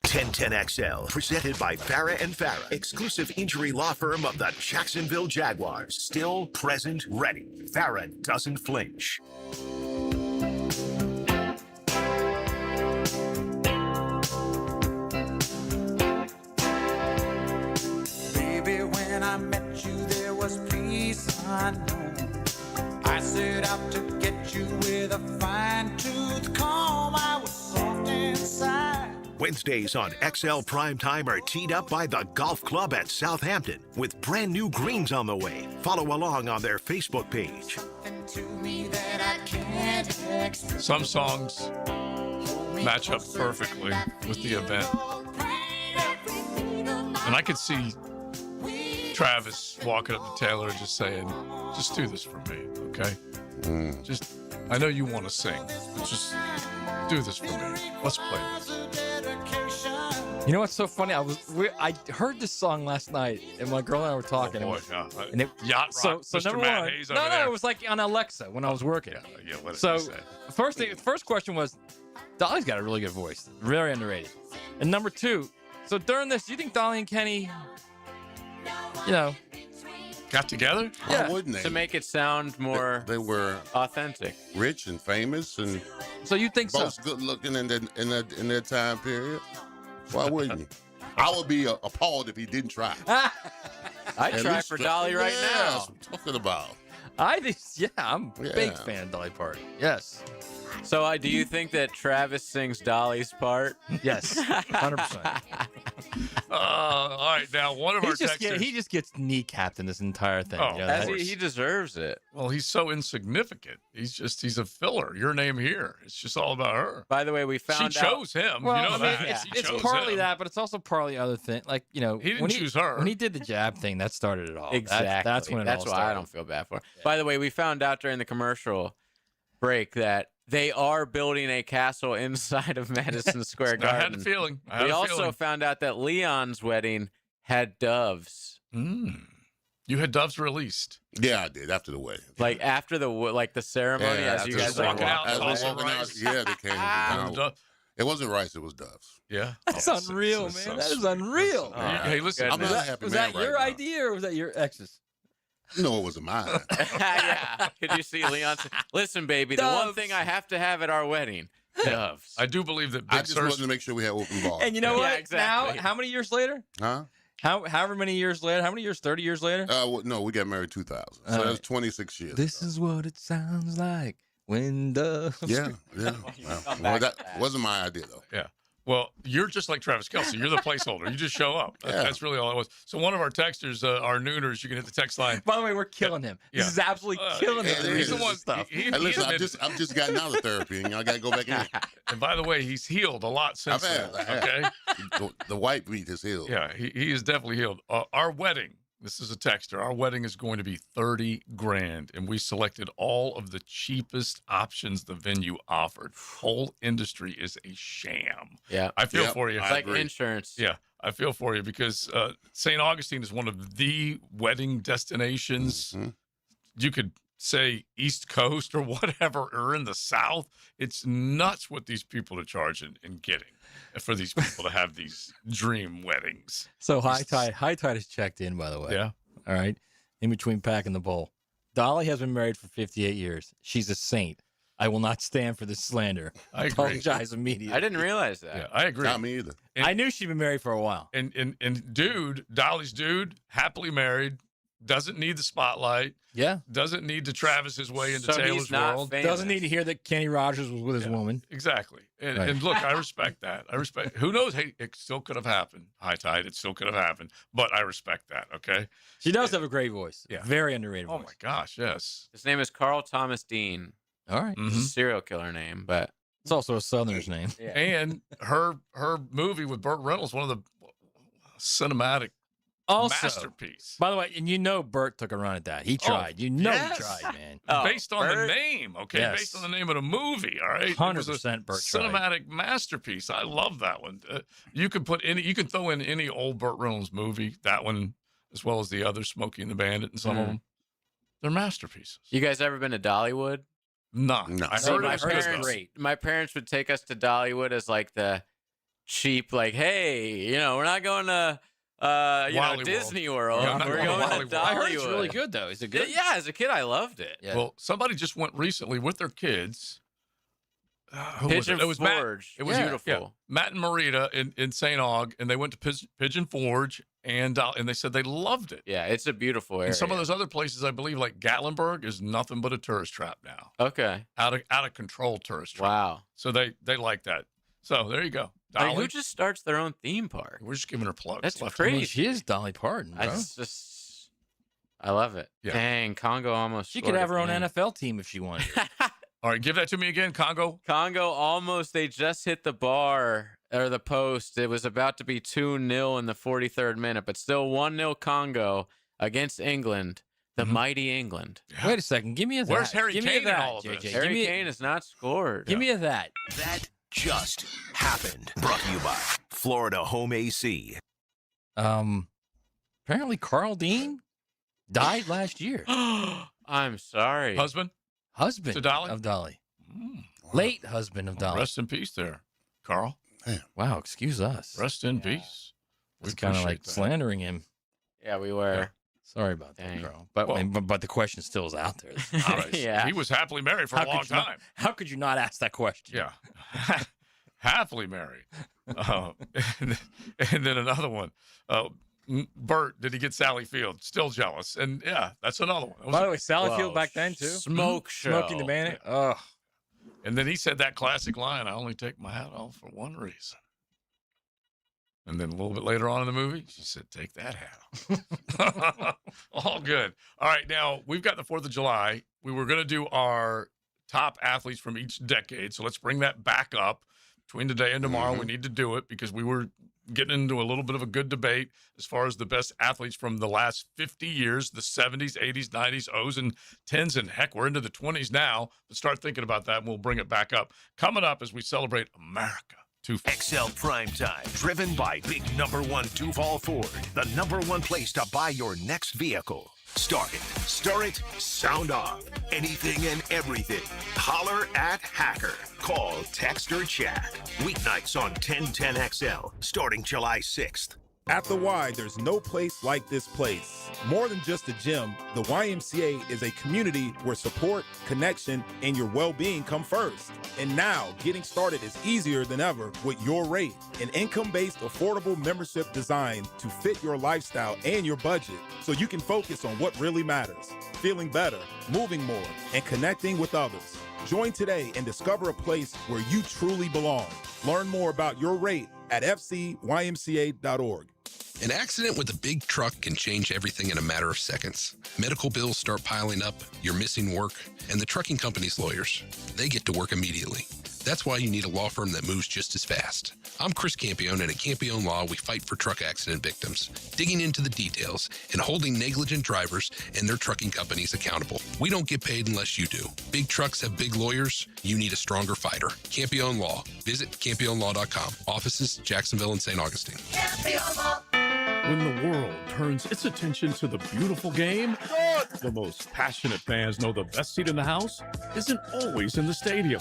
1010XL, presented by Farah and Farah, exclusive injury law firm of the Jacksonville Jaguars. Still present, ready. Farah doesn't flinch. Baby, when I met you, there was peace unknown. I set out to get you with a fine-tooth comb. I was soft inside. Wednesdays on XL Primetime are teed up by the Golf Club at Southampton with brand new greens on the way. Follow along on their Facebook page. Some songs match up perfectly with the event. And I could see Travis walking up to Taylor and just saying, just do this for me, okay? Just, I know you want to sing, but just do this for me. Let's play this. You know what's so funny? I heard this song last night, and my girl and I were talking. Oh boy, and it, Yacht Rock, so Mr. number Matt one, Hayes no, over there. it was like on Alexa when I was working. Yeah, what did So he say? first question was, Dolly's got a really good voice, very underrated. And number two, so during this, do you think Dolly and Kenny, got together? Why wouldn't they? To make it sound more They were authentic. rich and famous and so you think both good looking in their time period. Why wouldn't you? I would be appalled if he didn't try. I'd try for Dolly right now. That's what I'm talking about. I think, I'm a big Yeah. fan of Dolly Parton. Yes. So do you think that Travis sings Dolly's part? Yes, 100%. All right, now one of our texters. He just gets kneecapped in this entire thing. Oh, you know, of that- course. He deserves it. Well, he's so insignificant. He's a filler. Your name here. It's just all about her. By the way, we found She chose him. Well, you know I mean, that. it's partly that, but it's also partly other thing. Like, He didn't when choose her. When he did the jab thing, that started it all. Exactly. That's when it That's all why started. I don't feel bad for him. By the way, we found out during the commercial break that they are building a castle inside of Madison Square Garden. I had a feeling. We also found out that Leon's wedding had doves. You had doves released. Yeah, I did after the wedding. Like after the ceremony, as you guys walking out, as tossing we're walking out, rice. yeah, they came. down. It wasn't rice; it was doves. Yeah, That's unreal, man. That is unreal. Hey, listen, I'm not a happy Was man that your right idea or was that your ex's? No, it wasn't mine. Yeah. Could you see Leon? Listen, baby, the one Doves. thing I have to have at our wedding, doves. I do believe that I Big just Sur. wanted to make sure we had open bars. And you know Yeah, what? exactly. Now, how many years later? Huh? However many years later? How many years? 30 years later? No, we got married 2000. So that's 26 years. This is what it sounds like when doves. Yeah. Well, that wasn't my idea though. Yeah. Well, you're just like Travis Kelce. You're the placeholder. You just show up. Yeah. That's really all it was. So one of our texters, our nooners, you can hit the text line. By the way, we're killing him. This is absolutely killing him. it He's the is. one. Stuff. He Hey, listen, admitted- I've just gotten out of therapy, and I got to go back in. and by the way, he's healed a lot since I have. then. Okay. The white meat is healed. Yeah, he is definitely healed. Our wedding. This is a texter. Our wedding is going to be $30,000, and we selected all of the cheapest options the venue offered. Whole industry is a sham. Yeah. I feel Yep, for you. It's like insurance. Yeah, I feel for you because St. Augustine is one of the wedding destinations. Mm-hmm. You could say East Coast or whatever, or in the South. It's nuts what these people are charging and getting for these people to have these dream weddings. So High Tide is checked in, by the way. Yeah. All right. In between pack and the bowl. Dolly has been married for 58 years. She's a saint. I will not stand for this slander. I agree. Apologize immediately. I didn't realize that. Yeah, I agree. Not me either. I knew she'd been married for a while. And Dolly's dude, happily married, doesn't need the spotlight. Yeah. Doesn't need to Travis his way into So he's Taylor's not world. famous. Doesn't need to hear that Kenny Rogers was with his woman. Exactly. And, Right. and look, I respect that. I respect. Who knows? Hey, it still could have happened. High Tide, it still could have happened. But I respect that. Okay. She does have a great voice. Yeah. Very underrated Oh voice. my gosh, yes. His name is Carl Thomas Dean. All right. It's a serial killer name, but It's also a Southerner's name. yeah. And her movie with Burt Reynolds, one of the cinematic Also, masterpiece. by the way, and you know Bert took a run at that. He tried. yes. He tried, man. Oh, based on the Burt? name, okay? Yes. Based on the name of the movie, all right? It was a 100% Burt tried. cinematic masterpiece. I love that one. You could throw in any old Burt Reynolds movie, that one, as well as the other, Smokey and the Bandit, and some of them. They're masterpieces. You guys ever been to Dollywood? No. No. I So heard it my was good, though. parents, my parents would take us to Dollywood as like the cheap, like, hey, we're not going to, Wally World. Disney World. Yeah, I'm not we're going to going Wally to World. I heard it's Dollywood. really good, though. Is it good? Yeah, as a kid, I loved it. Yeah. Well, somebody just went recently with their kids. who was it? Pigeon It was Matt. Forge. It was beautiful. Yeah. Matt and Marita in St. Aug, and they went to Pigeon Forge, and they said they loved it. Yeah, it's a beautiful area. And some of those other places, I believe, like Gatlinburg, is nothing but a tourist trap now. Okay. Out of control tourist trap. Wow. So they like that. So there you go. Like, Dolly. who just starts their own theme park? We're just giving her plugs. That's left crazy. Well, she is Dolly Parton, bro. I love it. Yeah. Dang, Congo almost. She could have her own NFL team if she wanted. All right, give that to me again, Congo. Congo almost. They just hit the bar or the post. It was about to be 2-0 in the 43rd minute, but still 1-0 Congo against England. The mighty England. Wait a second. Give me a that. Where's Harry Give me Kane a in that, all of this? JJ. Harry Kane has not scored. Give me a that. That just happened. Brought to you by Florida Home AC. Apparently Carl Dean died last year. I'm sorry. Husband Husband to Dolly? of Dolly. Late husband of Dolly. Rest in peace there, Carl. Wow, excuse us. Rest in peace. We It's kind of like appreciate that. slandering him. Yeah, we were. Sorry about that, Dang. Carl. But, Well- but the question still is out there. All right. Yeah. He was happily married for a long could you not- time. how could you not ask that question? Yeah. Happily married. And then another one. Bert, did he get Sally Field? Still jealous. And yeah, that's another one. That was By the way, Sally Whoa, Field back then too. Smoke show. Smoking the Bandit. Oh, And then he said that classic line, I only take my hat off for one reason. And then a little bit later on in the movie, she said, take that hat off. All good. All right, now we've got the 4th of July. We were going to do our top athletes from each decade. So let's bring that back up. Between today and tomorrow, we need to do it because we were getting into a little bit of a good debate as far as the best athletes from the last 50 years, the 70s, 80s, 90s, O's and 10s, and heck, we're into the 20s now. But start thinking about that, and we'll bring it back up. Coming up as we celebrate America. XL Primetime, driven by big #1 Duval Ford, the #1 place to buy your next vehicle. Start it, stir it, sound off. Anything and everything. Holler at Hacker. Call, text, or chat. Weeknights on 1010XL, starting July 6th. At the Y, there's no place like this place. More than just a gym, the YMCA is a community where support, connection, and your well-being come first. And now, getting started is easier than ever with Your Rate, an income-based, affordable membership designed to fit your lifestyle and your budget so you can focus on what really matters, feeling better, moving more, and connecting with others. Join today and discover a place where you truly belong. Learn more about Your Rate at fcymca.org. An accident with a big truck can change everything in a matter of seconds. Medical bills start piling up, you're missing work, and the trucking company's lawyers, they get to work immediately. That's why you need a law firm that moves just as fast. I'm Chris Campione, and at Campione Law, we fight for truck accident victims, digging into the details and holding negligent drivers and their trucking companies accountable. We don't get paid unless you do. Big trucks have big lawyers. You need a stronger fighter. Campione Law. Visit CampioneLaw.com. Offices, Jacksonville and St. Augustine. When the world turns its attention to the beautiful game, the most passionate fans know the best seat in the house isn't always in the stadium.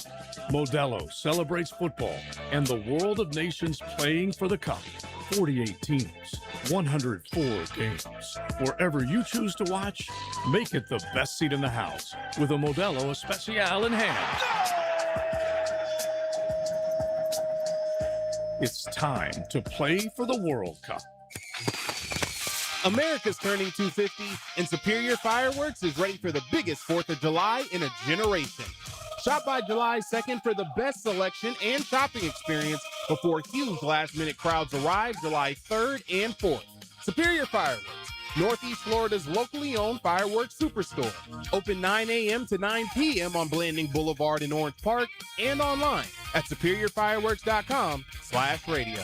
Modelo celebrates football and the world of nations playing for the cup. 48 teams, 104 games. Wherever you choose to watch, make it the best seat in the house with a Modelo Especial in hand. It's time to play for the World Cup. America's turning 250, and Superior Fireworks is ready for the biggest 4th of July in a generation. Shop by July 2nd for the best selection and shopping experience before huge last-minute crowds arrive July 3rd and 4th. Superior Fireworks, Northeast Florida's locally owned fireworks superstore. Open 9 a.m. to 9 p.m. on Blanding Boulevard in Orange Park and online at superiorfireworks.com/radio.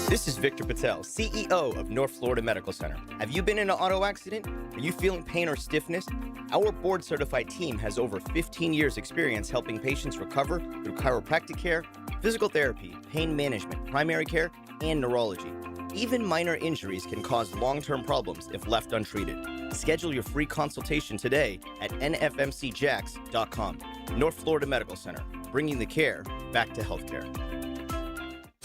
This is Victor Patel, CEO of North Florida Medical Center. Have you been in an auto accident? Are you feeling pain or stiffness? Our board-certified team has over 15 years experience helping patients recover through chiropractic care, physical therapy, pain management, primary care, and neurology. Even minor injuries can cause long-term problems if left untreated. Schedule your free consultation today at nfmcjax.com. North Florida Medical Center, bringing the care back to healthcare.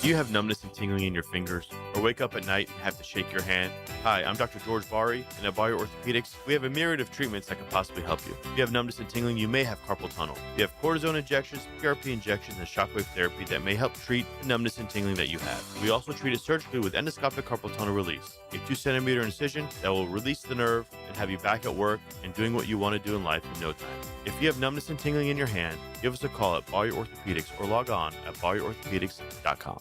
Do you have numbness and tingling in your fingers, or wake up at night and have to shake your hand? Hi, I'm Dr. George Bari, and at Bari Orthopedics, we have a myriad of treatments that can possibly help you. If you have numbness and tingling, you may have carpal tunnel. We have cortisone injections, PRP injections, and shockwave therapy that may help treat the numbness and tingling that you have. We also treat it surgically with endoscopic carpal tunnel release, a 2-centimeter incision that will release the nerve and have you back at work and doing what you want to do in life in no time. If you have numbness and tingling in your hand, give us a call at Bari Orthopedics or log on at bariorthopedics.com.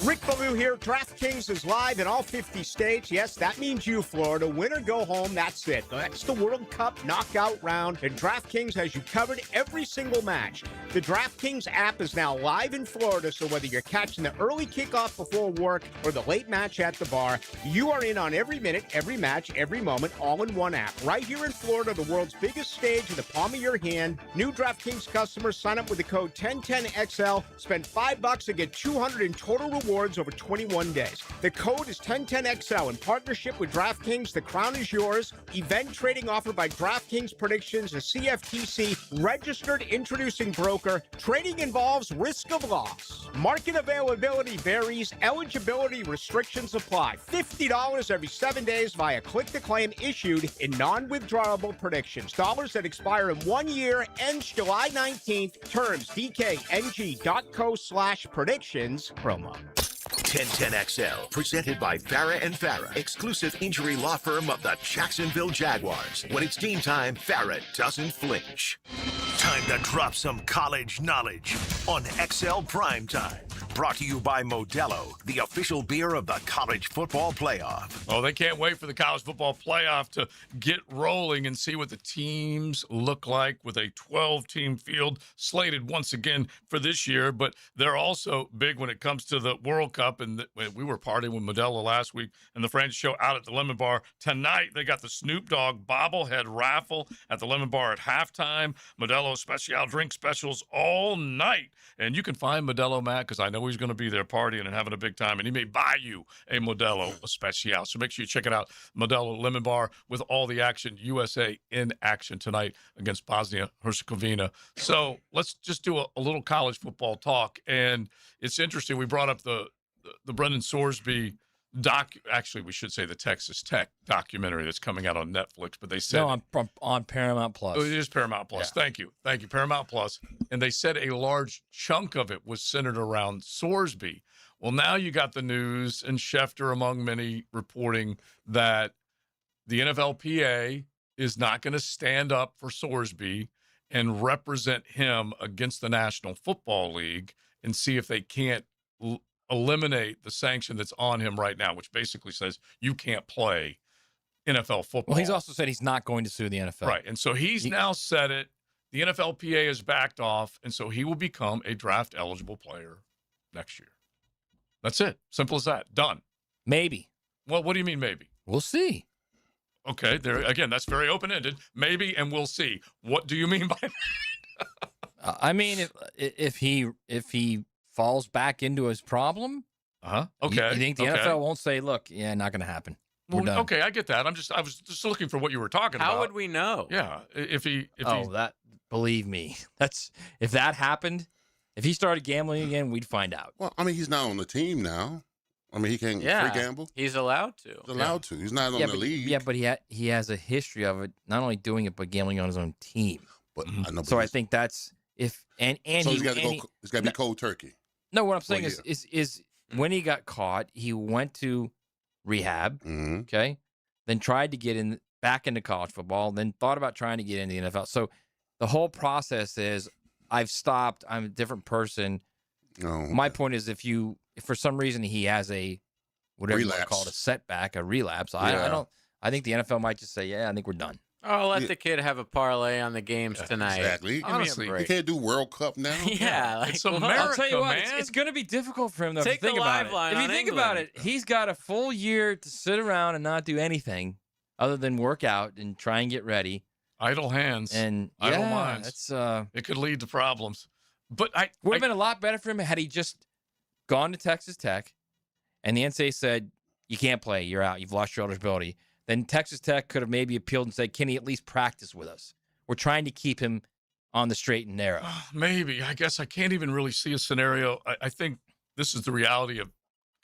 Rick Ballou here. DraftKings is live in all 50 states. Yes, that means you, Florida. Win or go home, that's it. That's the World Cup knockout round, and DraftKings has you covered every single match. The DraftKings app is now live in Florida, so whether you're catching the early kickoff before work or the late match at the bar, you are in on every minute, every match, every moment, all in one app. Right here in Florida, the world's biggest stage in the palm of your hand. New DraftKings customers sign up with the code 1010XL, spend $5 and get $200 in total rewards over 21 days. The code is 1010XL. In partnership with DraftKings, the crown is yours. Event trading offered by DraftKings Predictions, a CFTC registered introducing broker. Trading involves risk of loss. Market availability varies. Eligibility restrictions apply. $50 every 7 days via click-to-claim issued in non-withdrawable predictions. Dollars that expire in 1 year, ends July 19th. Terms dkng.co/predictions promo. 1010XL, presented by Farah and Farah, exclusive injury law firm of the Jacksonville Jaguars. When it's game time, Farah doesn't flinch. Time to drop some college knowledge on XL Primetime. Brought to you by Modelo, the official beer of the college football playoff. Oh, they can't wait for the college football playoff to get rolling and see what the teams look like with a 12-team field slated once again for this year. But they're also big when it comes to the World Cup. And we were partying with Modelo last week and the French show out at the Lemon Bar. Tonight, they got the Snoop Dogg bobblehead raffle at the Lemon Bar at halftime. Modelo Special drink specials all night. And you can find Modelo, Matt, because I know he's going to be there partying and having a big time. And he may buy you a Modelo Special. So make sure you check it out. Modelo Lemon Bar with all the action. USA in action tonight against Bosnia-Herzegovina. So let's just do a little college football talk. And it's interesting. We brought up the Brendan Sorsby actually, we should say the Texas Tech documentary that's coming out on Netflix, but they said on Paramount Plus. Oh, it is Paramount Plus. Yeah. Thank you, Paramount Plus. And they said a large chunk of it was centered around Sorsby. Well, now you got the news and Schefter among many reporting that the NFLPA is not going to stand up for Sorsby and represent him against the National Football League and see if they can't eliminate the sanction that's on him right now, which basically says you can't play NFL football. Well, he's also said he's not going to sue the NFL. Right. And so he's now said it. The NFLPA has backed off, and so he will become a draft-eligible player next year. That's it. Simple as that. Done. Maybe. Well, what do you mean maybe? We'll see. Okay. There again, that's very open-ended. Maybe, and we'll see. What do you mean by that? I mean, if he falls back into his problem. Okay. You think the NFL won't say, "Look, yeah, not going to happen." We're done. Okay, I get that. I was just looking for what you were talking about. How would we know? Yeah, believe me, if that happened, if he started gambling again, we'd find out. Well, I mean, he's not on the team now. I mean, he can't free gamble. He's allowed to. He's allowed to. He's not on the league. Yeah, but he has a history of it, not only doing it but gambling on his own team. But I think that's so he's got to be cold turkey. No, what I'm saying is when he got caught, he went to rehab, okay, then tried to get back into college football, then thought about trying to get into the NFL. So the whole process is, I've stopped, I'm a different person. My point is, if for some reason he has a whatever you want to call it, a setback, a relapse, I think the NFL might just say, yeah, I think we're done. Oh, let the kid have a parlay on the games tonight. Exactly. Honestly, you can't do World Cup now. Yeah, it's America, I'll tell you what, man. it's going to be difficult for him. Take think the about live line If you on think England. about it, he's got a full year to sit around and not do anything other than work out and try and get ready. Idle hands and idle minds. That's it could lead to problems. But would have been a lot better for him had he just gone to Texas Tech, and the NCAA said, "You can't play. You're out. You've lost your eligibility." Then Texas Tech could have maybe appealed and said, "Can he at least practice with us? We're trying to keep him on the straight and narrow." Maybe. I guess I can't even really see a scenario. I think this is the reality of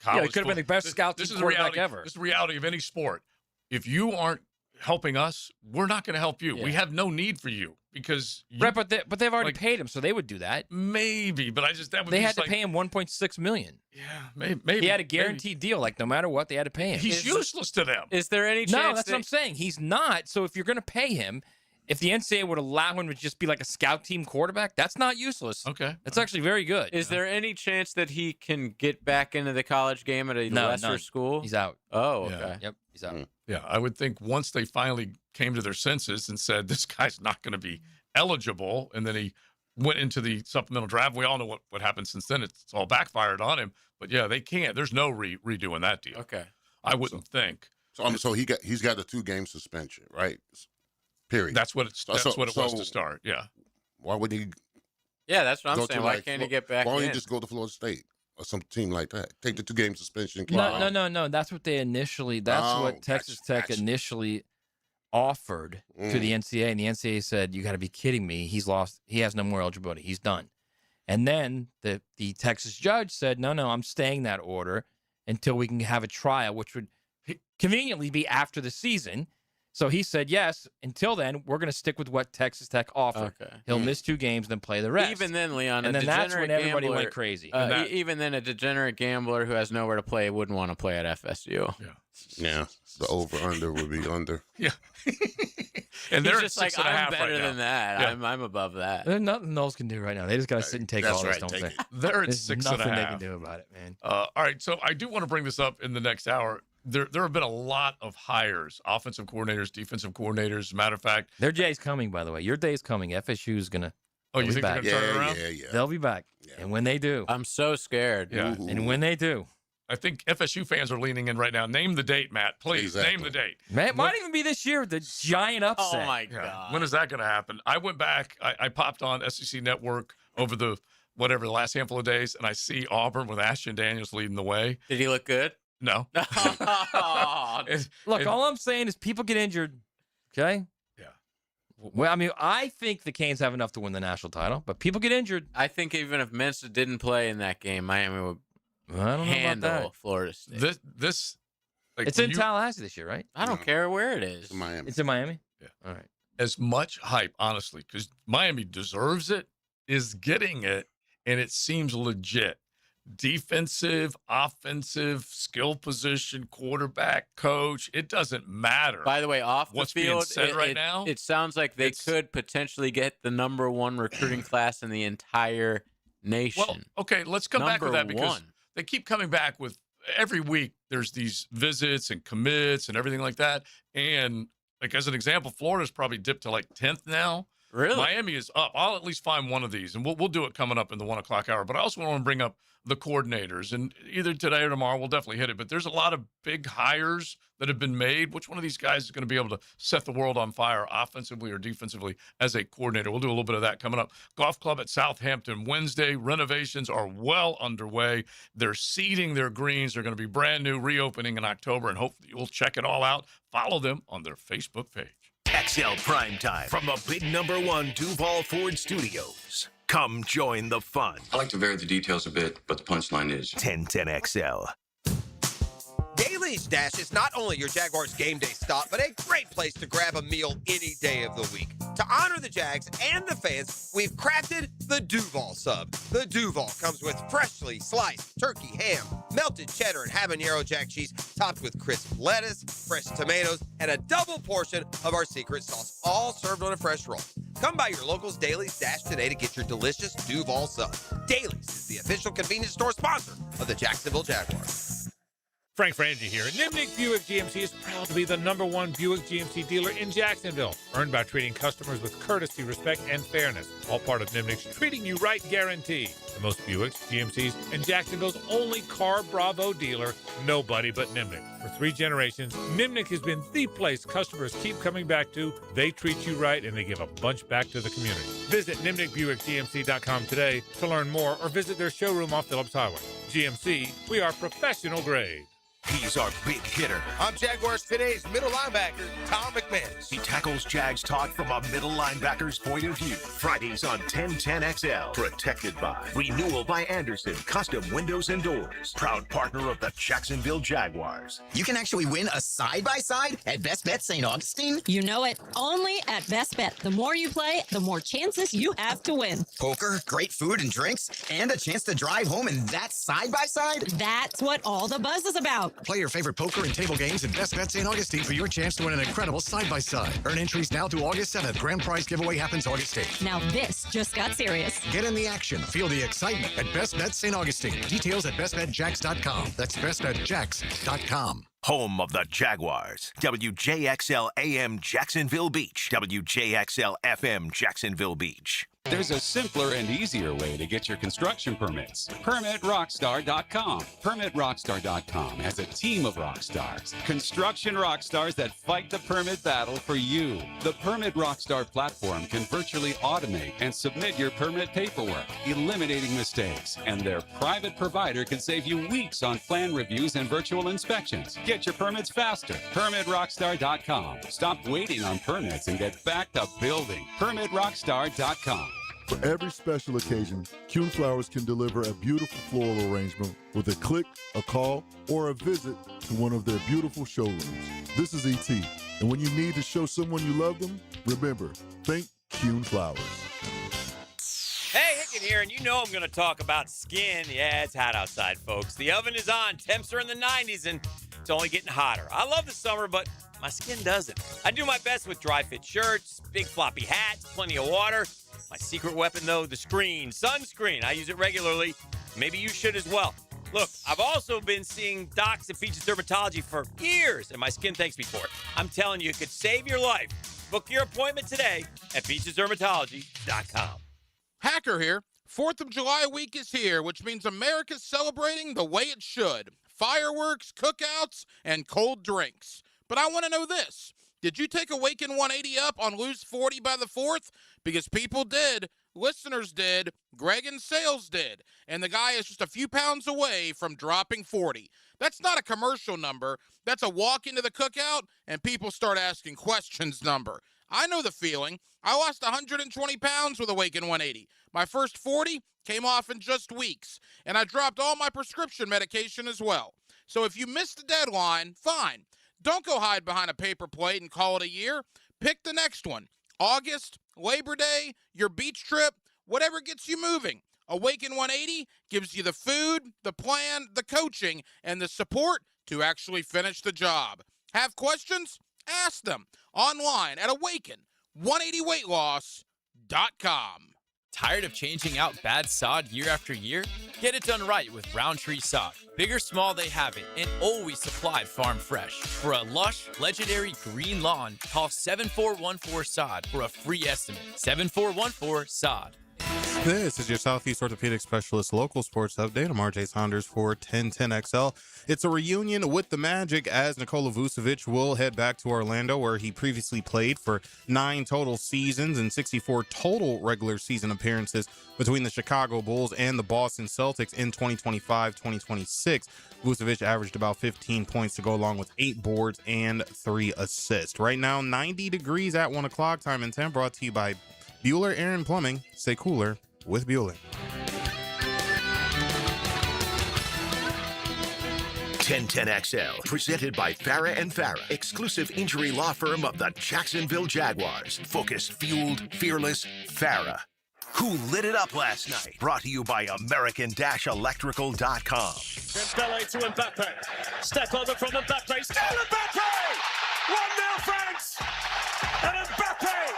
college. Yeah, it could have been the best scout team quarterback ever. This is the reality of any sport. If you aren't helping us, we're not going to help you. Yeah. We have no need for you because Right, but they've already paid him, so they would do that. Maybe, but that would they be had to like, pay him $1.6 million. Yeah, maybe he had a guaranteed deal. Like no matter what, they had to pay him. He's useless to them. Is there any chance? No, that's what I'm saying. He's not. So if you're going to pay him, if the NCAA would allow him to just be like a scout team quarterback, that's not useless. Okay, that's actually very good. Is there any chance that he can get back into the college game at a lesser none. school? He's out. Oh, Yeah. okay. Yep, he's out. Yeah, I would think once they finally came to their senses and said this guy's not going to be eligible, and then he went into the supplemental draft. We all know what happened since then. It's all backfired on him. But yeah, they can't. There's no redoing that deal. Okay, I wouldn't think. So he's got a 2-game suspension, right? Period. That's what it was to start. Yeah. Why would he? Yeah, that's what I'm go saying. to, Why like, can't he get back Why don't in? you just go to Florida State or some team like that? Take the 2-game suspension. No. That's what they initially. That's Oh, what Texas Tech initially offered to the NCAA, and the NCAA said, "You got to be kidding me! He's lost. He has no more eligibility. He's done." And then the Texas judge said, "No, I'm staying that order until we can have a trial, which would conveniently be after the season." So he said, "Yes. Until then, we're going to stick with what Texas Tech offered. Okay. He'll miss 2 games, then play the rest." Even then, Leon, and a then that's when degenerate everybody gambler, went crazy. Even then, a degenerate gambler who has nowhere to play wouldn't want to play at FSU. Yeah, the over/under would be under. Yeah. And He's they're just at 6.5 I'm better right now. than that. Yeah. I'm above that. There's nothing those can do right now. They just got to sit and take That's all this, right, don't take they? it. They're at There's 6.5. nothing they can do about it, man. All right, so I do want to bring this up in the next hour. There have been a lot of hires, offensive coordinators, defensive coordinators. Matter of fact, Their day's coming, by the way. Your day's coming. FSU's gonna. Oh, you they'll be think they're back. going to turn it around? Yeah. They'll be back, and when they do, I'm so scared. Yeah. and when they do, I think FSU fans are leaning in right now. Name the date, Matt. Please Exactly. name the date. man, it might even be this year. The giant upset. Oh my Yeah. god. When is that going to happen? I went back. I popped on SEC Network over the last handful of days, and I see Auburn with Ashton Daniels leading the way. Did he look good? No. Look, all I'm saying is people get injured. Okay. Yeah. Well, I mean, I think the Canes have enough to win the national title, but people get injured. I think even if Mensa didn't play in that game, Miami would I don't know about handle that. Florida State. This like It's when in you- Tallahassee this year, right? I don't care where it is. Miami. It's in Miami. Yeah. All right. as much hype, honestly, because Miami deserves it, is getting it, and it seems legit. Defensive, offensive, skill position, quarterback, coach, it doesn't matter. By the way, off what's the being field, said right now, it sounds like they could potentially get the #1 recruiting class in the entire nation. Well, okay, let's come back with that because #1. they keep coming back with every week. There's these visits and commits and everything like that. And like as an example, Florida's probably dipped to like 10th now. Really? Miami is up. I'll at least find one of these, and we'll do it coming up in the 1 o'clock hour. But I also want to bring up the coordinators, and either today or tomorrow we'll definitely hit it. But there's a lot of big hires that have been made. Which one of these guys is going to be able to set the world on fire offensively or defensively as a coordinator? We'll do a little bit of that coming up. Golf club at Southampton Wednesday. Renovations are well underway. They're seeding their greens. They're going to be brand new, reopening in October, and hopefully you'll check it all out. Follow them on their Facebook page. XL Primetime from the big #1 Duval Ford Studios. Come join the fun. I like to vary the details a bit, but the punchline is 1010XL. Daly's Dash is not only your Jaguars game day stop, but a great place to grab a meal any day of the week. To honor the Jags and the fans, we've crafted the Duval sub. The Duval comes with freshly sliced turkey ham, melted cheddar, and habanero jack cheese, topped with crisp lettuce, fresh tomatoes, and a double portion of our secret sauce, all served on a fresh roll. Come by your local's Daly's Dash today to get your delicious Duval sub. Daly's is the official convenience store sponsor of the Jacksonville Jaguars. Frank Frangie here. Nimnick Buick GMC is proud to be the #1 Buick GMC dealer in Jacksonville, earned by treating customers with courtesy, respect, and fairness. All part of Nimnick's Treating You Right guarantee. The most Buicks, GMCs, and Jacksonville's only Car Bravo dealer, nobody but Nimnick. For 3 generations, Nimnick has been the place customers keep coming back to. They treat you right, and they give a bunch back to the community. Visit NimnickBuickGMC.com today to learn more or visit their showroom off Phillips Highway. GMC, we are professional grade. He's our big hitter. I'm Jaguars Today's middle linebacker, Tom McManus. He tackles Jags talk from a middle linebacker's point of view. Fridays on 1010XL. Protected by Renewal by Anderson Custom Windows and Doors. Proud partner of the Jacksonville Jaguars. You can actually win a side-by-side at Best Bet St. Augustine. You know it. Only at Best Bet. The more you play, the more chances you have to win. Poker, great food and drinks, and a chance to drive home in that side-by-side. That's what all the buzz is about. Play your favorite poker and table games at Best Bet St. Augustine for your chance to win an incredible side-by-side. Earn entries now through August 7th. Grand prize giveaway happens August 8th. Now this just got serious. Get in the action. Feel the excitement at Best Bet St. Augustine. Details at bestbetjacks.com. That's bestbetjacks.com. Home of the Jaguars. WJXL AM Jacksonville Beach. WJXL FM Jacksonville Beach. There's a simpler and easier way to get your construction permits. PermitRockstar.com. PermitRockstar.com has a team of rock stars, construction rock stars that fight the permit battle for you. The Permit Rockstar platform can virtually automate and submit your permit paperwork, eliminating mistakes. And their private provider can save you weeks on plan reviews and virtual inspections. Get your permits faster. PermitRockstar.com. Stop waiting on permits and get back to building. PermitRockstar.com. For every special occasion, Kuhn Flowers can deliver a beautiful floral arrangement with a click, a call, or a visit to one of their beautiful showrooms. This is E.T., and when you need to show someone you love them, remember, think Kuhn Flowers. Hey, Hicken here, and you know I'm going to talk about skin. Yeah, it's hot outside, folks. The oven is on, temps are in the 90s, and it's only getting hotter. I love the summer, but my skin doesn't. I do my best with dry fit shirts, big floppy hats, plenty of water. My secret weapon, though, the sunscreen. I use it regularly. Maybe you should as well. Look, I've also been seeing docs at Peaches Dermatology for years, and my skin thanks me for it. I'm telling you, it could save your life. Book your appointment today at peachesdermatology.com. Hacker here. 4th of July week is here, which means America's celebrating the way it should. Fireworks, cookouts, and cold drinks. But I want to know this. Did you take Awaken 180 up on Lose 40 by the 4th? Because people did, listeners did, Greg in sales did, and the guy is just a few pounds away from dropping 40. That's not a commercial number. That's a walk into the cookout and people start asking questions number. I know the feeling. I lost 120 pounds with Awaken 180. My first 40 came off in just weeks, and I dropped all my prescription medication as well. So if you missed the deadline, fine. Don't go hide behind a paper plate and call it a year. Pick the next one. August, Labor Day, your beach trip, whatever gets you moving. Awaken 180 gives you the food, the plan, the coaching, and the support to actually finish the job. Have questions? Ask them online at Awaken180weightloss.com. Tired of changing out bad sod year after year? Get it done right with Roundtree Sod. Big or small, they have it, and always supplied farm fresh. For a lush, legendary green lawn, call 7414-SOD for a free estimate. 7414-SOD. This is your Southeast Orthopedic Specialist local sports update. I'm RJ Saunders for 1010XL. It's a reunion with the Magic as Nikola Vucevic will head back to Orlando, where he previously played for 9 total seasons and 64 total regular season appearances between the Chicago Bulls and the Boston Celtics in 2025-2026. Vucevic averaged about 15 points to go along with 8 boards and 3 assists. Right now, 90 degrees at 1 o'clock. Time and temp brought to you by Bueller Aaron Plumbing. Stay cooler with Bueller. 1010XL, presented by Farah and Farah, exclusive injury law firm of the Jacksonville Jaguars. Focused, fueled, fearless, Farah. Who lit it up last night? Brought to you by American-Electrical.com. Dembele to Mbappe. Step over from Mbappe. Still Mbappe! 1-0 France! And Mbappe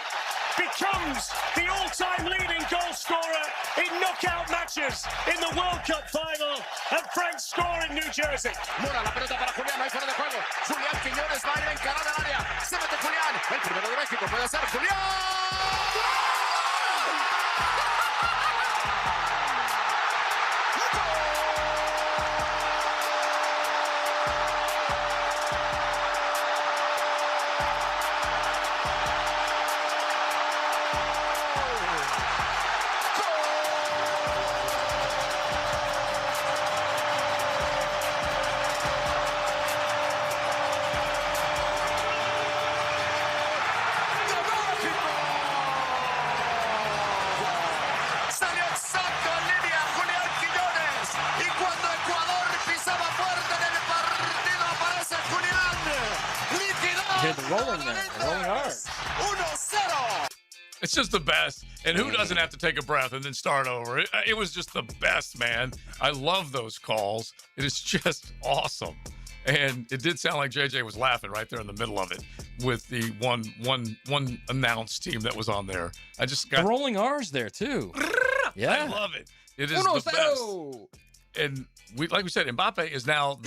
becomes the all-time leading goal scorer in knockout matches in the World Cup final, and France score in New Jersey. Mora, la pelota para Julián, ahí fuera de juego. Julián Quiñones va a ir encarada al área. Se mete Julián, el primero de México, puede ser Julián. the rolling there. The rolling R's. 1-0. It's just the best. And who doesn't have to take a breath and then start over? It was just the best, man. I love those calls. It is just awesome. And it did sound like JJ was laughing right there in the middle of it with the one announced team that was on there. I just got the rolling R's there too. Yeah, I love it. It is the best. And like we said, Mbappe is now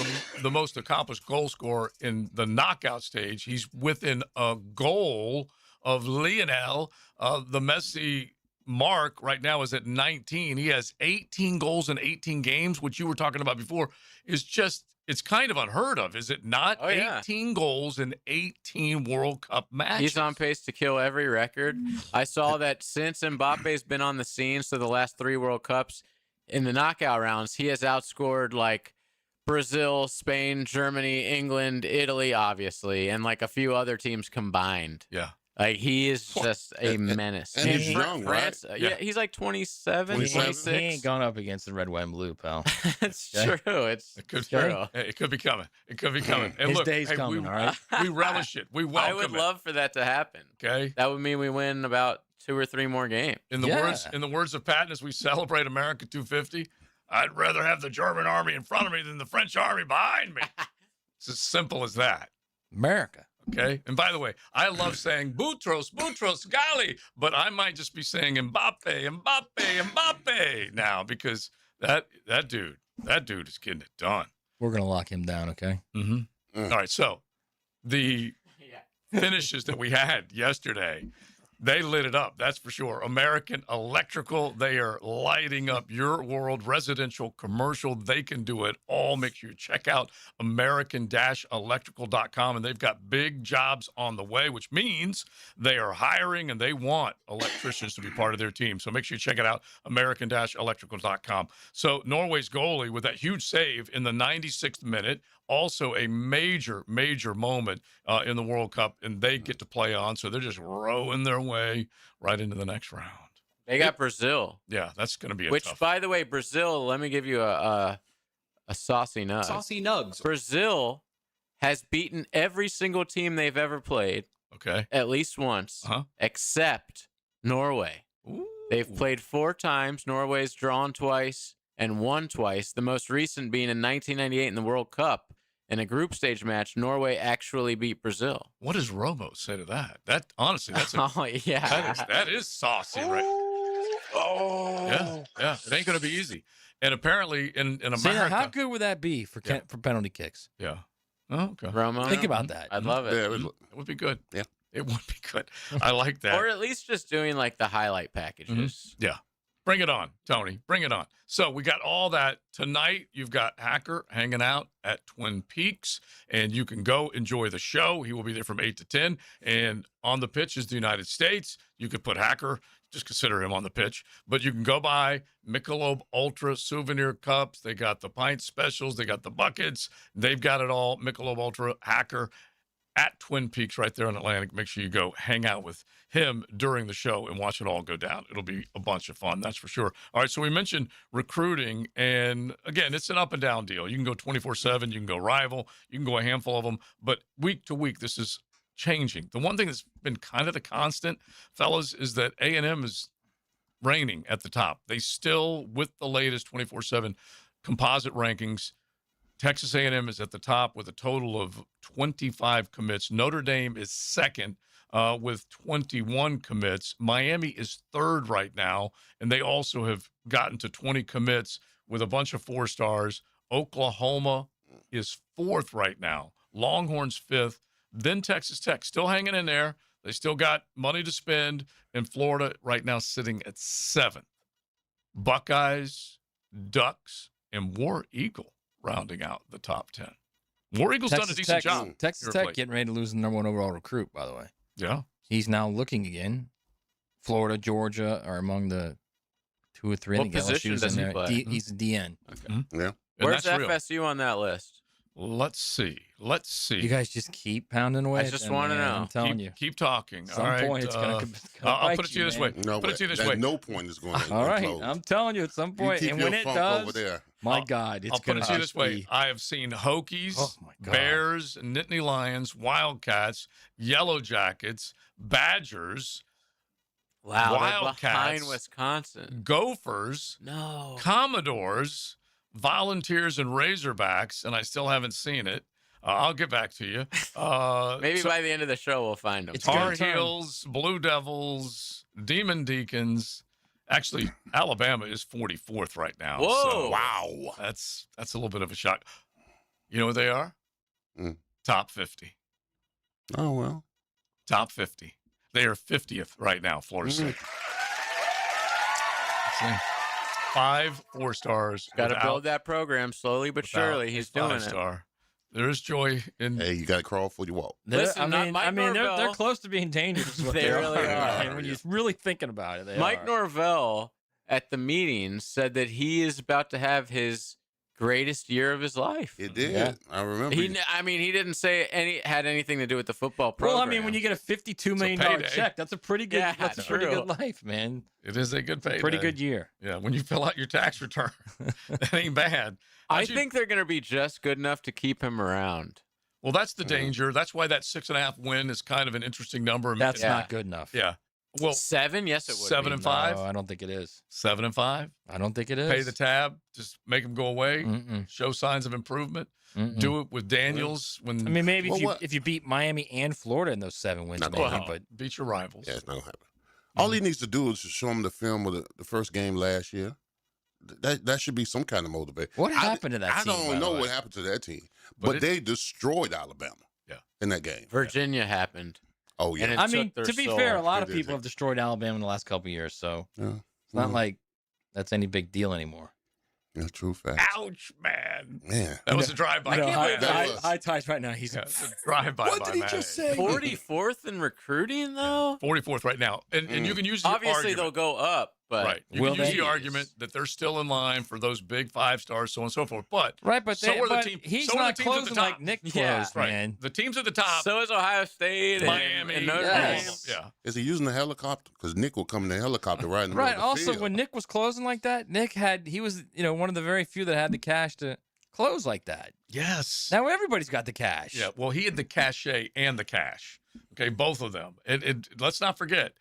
the most accomplished goal scorer in the knockout stage. He's within a goal of Lionel. The Messi mark right now is at 19. He has 18 goals in 18 games, which you were talking about before, is just, it's kind of unheard of, is it not? Oh, yeah. 18 goals in 18 World Cup matches. He's on pace to kill every record. I saw that since Mbappe's been on the scene, so the last 3 World Cups, in the knockout rounds, he has outscored like Brazil, Spain, Germany, England, Italy, obviously, and like a few other teams combined. Yeah. Like he is just a menace. And he's young, France, right? yeah, he's like 27, 26. He ain't gone up against the red, white, and blue, pal. It's true. It could be coming. It could be coming. And His look, day's coming, all right? We relish it. We welcome I would it. love for that to happen. Okay. That would mean we win about 2 or 3 more games. In the words of Patton, as we celebrate America 250, I'd rather have the German army in front of me than the French army behind me. It's as simple as that. America. Okay. And by the way, I love saying Boutros, Gali, but I might just be saying Mbappe now because that dude is getting it done. We're gonna lock him down, okay? Mm-hmm. All right. So the finishes that we had yesterday, they lit it up. That's for sure. American Electrical, they are lighting up your world, residential, commercial. They can do it all. Make sure you check out American-electrical.com. And they've got big jobs on the way, which means they are hiring and they want electricians to be part of their team. So make sure you check it out, American-electrical.com. So Norway's goalie with that huge save in the 96th minute, also a major, major moment in the World Cup, and they get to play on. So they're just rowing their way right into the next round. They got Brazil. Yeah, that's going to be tough. By the way, Brazil, let me give you a saucy nug. Saucy nugs. Brazil has beaten every single team they've ever played. Okay. At least once, except Norway. Ooh. They've played 4 times. Norway's drawn twice and won twice. The most recent being in 1998 in the World Cup. In a group stage match, Norway actually beat Brazil. What does Romo say to that? That honestly, that's that is saucy, right? Oh, yeah. It ain't gonna be easy. And apparently, in America, now, how good would that be for penalty kicks? Yeah. Oh, okay. Romo, think about that. I'd love it. Yeah, It would be good. Yeah. It would be good. I like that. Or at least just doing like the highlight packages. Yeah. Bring it on, Tony. Bring it on. So we got all that tonight. You've got Hacker hanging out at Twin Peaks, and you can go enjoy the show. He will be there from 8 to 10. And on the pitch is the United States. You could put Hacker, just consider him on the pitch. But you can go buy Michelob Ultra souvenir cups. They got the pint specials. They got the buckets. They've got it all. Michelob Ultra, Hacker at Twin Peaks right there in Atlantic. Make sure you go hang out with him during the show and watch it all go down. It'll be a bunch of fun, that's for sure. All right, so we mentioned recruiting, and again, it's an up and down deal. You can go 24/7, you can go rival, you can go a handful of them, but week to week, this is changing. The one thing that's been kind of the constant, fellas, is that A&M is reigning at the top. They still, with the latest 24/7 composite rankings, Texas A&M is at the top with a total of 25 commits. Notre Dame is second with 21 commits. Miami is third right now, and they also have gotten to 20 commits with a bunch of 4 stars. Oklahoma is fourth right now. Longhorns fifth. Then Texas Tech still hanging in there. They still got money to spend. And Florida right now sitting at 7th. Buckeyes, Ducks, and War Eagle rounding out the top 10. War Eagle's done a decent job. Texas Tech getting ready to lose the number 1 overall recruit, by the way. Yeah. He's now looking again. Florida, Georgia are among the 2 or 3. What position does he play? He's a DN. Okay. Yeah. Where's FSU on that list? Let's see. You guys just keep pounding away. I at just them, wanna man. know. I'm telling you. Keep talking. At some All right. point, it's gonna I'll bite put it to you this way. No, Put it to you this at way. no point is going to All right, close. I'm telling you, at some point, keep and your when it funk does, over there. my God, it's I'll put gonna it to you just this way. be. I have seen Hokies, Oh, my God. Bears, Nittany Lions, Wildcats, Yellow Jackets, Badgers, Wow, they're Wildcats, behind Wisconsin. Gophers, No. Commodores, Volunteers, and Razorbacks, and I still haven't seen it. I'll get back to you. Maybe by the end of the show we'll find them. Tar Heels, Blue Devils, Demon Deacons. Actually, Alabama is 44th right now. Whoa. So wow. That's a little bit of a shock. You know what they are? Top 50. Oh, well. Top 50. They are 50th right now, Florida State. Let's see. 5 4-stars. Got to build that program slowly but surely. He's doing it. 5-star. There is joy in. Hey, you got to crawl before you walk. Listen, they're close to being dangerous. Is what They really are. And when you're really thinking about it, they Mike are. Norvell at the meeting said that he is about to have his greatest year of his life. It did. Yeah. I remember. He didn't say had anything to do with the football program. Well, I mean, when you get a $52 million payday. check, that's a pretty good. Yeah, that's a pretty true. good life, man. It is a good payday. Pretty good year. Yeah, when you fill out your tax return, that ain't bad. I think they're going to be just good enough to keep him around. Well, that's the danger. That's why that 6.5 win is kind of an interesting number. That's not good enough. Yeah. Well, 7, yes, it would. 7 and 5. No, I don't think it is. 7 and 5. I don't think it is. Pay the tab. Just make them go away. Mm-mm. Show signs of improvement. Mm-mm. Do it with Daniels. When I mean, maybe if you beat Miami and Florida in those 7 wins, Not maybe, gonna but beat your rivals. Yeah, it's not going to happen. All he needs to do is just show him the film of the first game last year. That should be some kind of motivation. What happened to that I team, by don't the know way? what happened to that team. But But they destroyed Alabama. Yeah. In that game. Virginia happened. Oh, yeah. And it I took mean, their to be soul. fair, a lot of It did people have destroyed Alabama in the last couple of years, so Yeah. it's not like that's any big deal anymore. That's true fact. Ouch, man. Man. That was a drive-by. High ties right now. He's It's a drive-by. What did he just say? 44th in recruiting, though? 44th right now. And you can use the Obviously, argument. they'll go up, but Right. You Will can use they? the argument that they're still in line for those big 5 stars, so on and so forth. But Right, but, so they, are the but team, he's so are not the teams at the closing top. like Nick Yeah. closed, Right. man. The teams at the top. so is Ohio State Miami, and Notre yes. Dame. Yeah. Is he using the helicopter? Because Nick will come in the helicopter right in the Right. middle of the Also, field. when Nick was closing like that, he was one of the very few that had the cash to close like that. Yes. Now everybody's got the cash. Yeah. Well, he had the cachet and the cash. Okay, both of them. Let's not forget,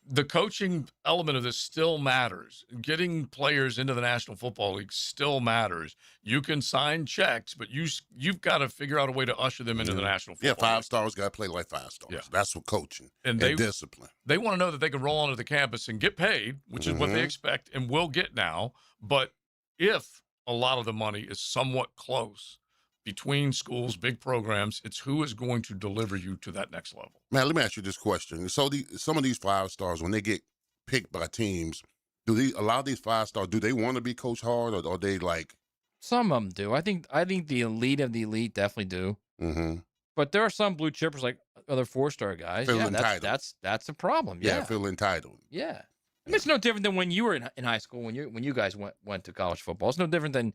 the coaching element of this still matters. Getting players into the National Football League still matters. You can sign checks, but you've got to figure out a way to usher them into the National Football Yeah, League. 5 stars got to play like 5 stars. Yeah. That's what coaching And and they- discipline. They want to know that they can roll onto the campus and get paid, which is what they expect and will get now. But if a lot of the money is somewhat close between schools, big programs, it's who is going to deliver you to that next level. Man, let me ask you this question. So some of these 5 stars, when they get picked by teams, a lot of these 5 stars, do they want to be coached hard, or are they like? Some of them do. I think the elite of the elite definitely do. Mm-hmm. But there are some blue chippers like other 4-star guys. Feel Yeah, entitled. that's a problem. Yeah, Yeah. feel entitled. Yeah. I mean, it's no different than when you were in high school, when you guys went to college football. It's no different than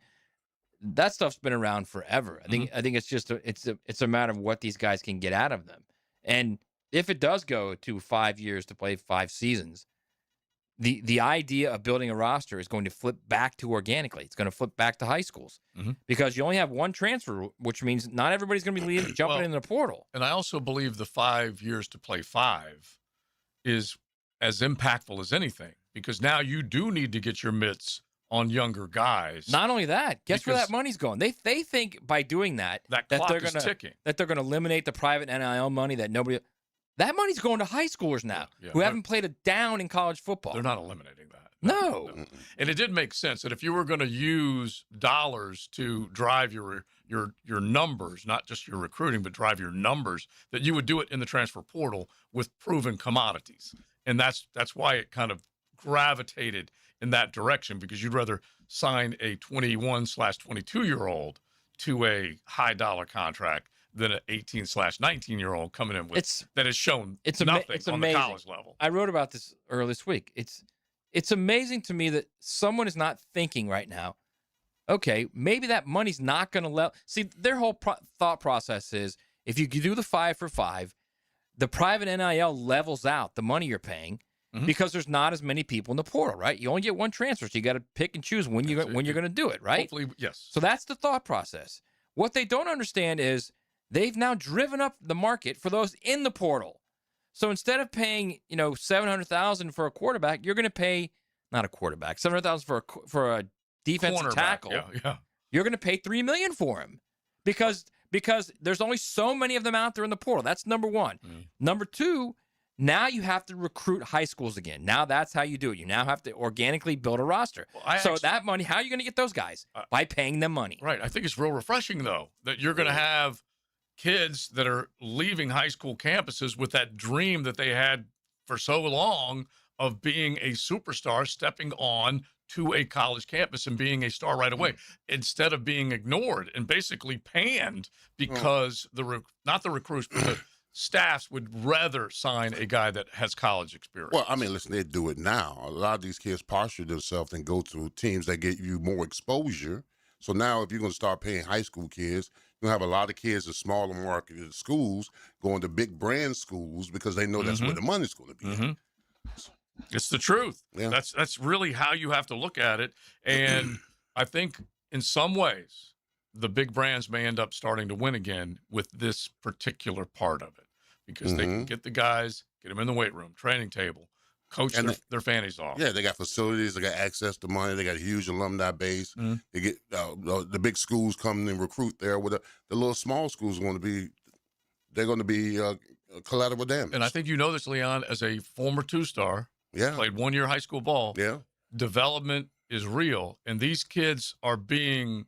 that stuff's been around forever. I think it's just it's a matter of what these guys can get out of them. And if it does go to 5 years to play 5 seasons, the idea of building a roster is going to flip back to organically. It's going to flip back to high schools because you only have one transfer, which means not everybody's going to be jumping in the portal. And I also believe the 5 years to play 5 is as impactful as anything, because now you do need to get your mitts on younger guys. Not only that, guess where Because that money's going? They think by doing that clock they're is gonna ticking. that they're gonna eliminate the private NIL money that money's going to high schoolers now Yeah, who they're- haven't played a down in college football. They're not eliminating that. No. And it did make sense that if you were going to use dollars to drive your numbers, not just your recruiting, but drive your numbers, that you would do it in the transfer portal with proven commodities. And that's why it kind of gravitated in that direction, because you'd rather sign a 21/22-year-old to a high dollar contract than an 18/19-year-old coming in with that has shown nothing it's on amazing. the college level. I wrote about this earlier this week. It's amazing to me that someone is not thinking right now okay, maybe that money's not going to see, their whole thought process is if you do the 5 for 5, the private NIL levels out the money you're paying because there's not as many people in the portal, right? You only get one transfer, so you got to pick and choose when you're going to do it, right? Hopefully, yes. So that's the thought process. What they don't understand is they've now driven up the market for those in the portal. So instead of paying, $700,000 for a quarterback, you're going to pay not a quarterback, $700,000 for a defensive tackle. Yeah. You're going to pay $3 million for him because there's only so many of them out there in the portal. That's number one. Number two, now you have to recruit high schools again. Now that's how you do it. You now have to organically build a roster. That money, how are you going to get those guys? By paying them money. Right. I think it's real refreshing, though, that you're going to have kids that are leaving high school campuses with that dream that they had for so long of being a superstar, stepping on to a college campus and being a star right away, instead of being ignored and basically panned because not the recruits, but the staffs would rather sign a guy that has college experience. Well, I mean, listen, they do it now. A lot of these kids posture themselves and go to teams that get you more exposure. So now if you're going to start paying high school kids, you're going to have a lot of kids in smaller market schools going to big brand schools because they know that's where the money's going to be. It's the truth. Yeah. That's really how you have to look at it. And I think in some ways, the big brands may end up starting to win again with this particular part of it because they can get the guys, get them in the weight room, training table, coach their fannies off. Yeah, they got facilities, they got access to money, they got a huge alumni base. They get the big schools come and recruit there. With the little small schools they're going to be collateral damage. And I think you know this, Leon, as a former two-star. Yeah. Played 1 year high school ball. Yeah. Development is real. And these kids are being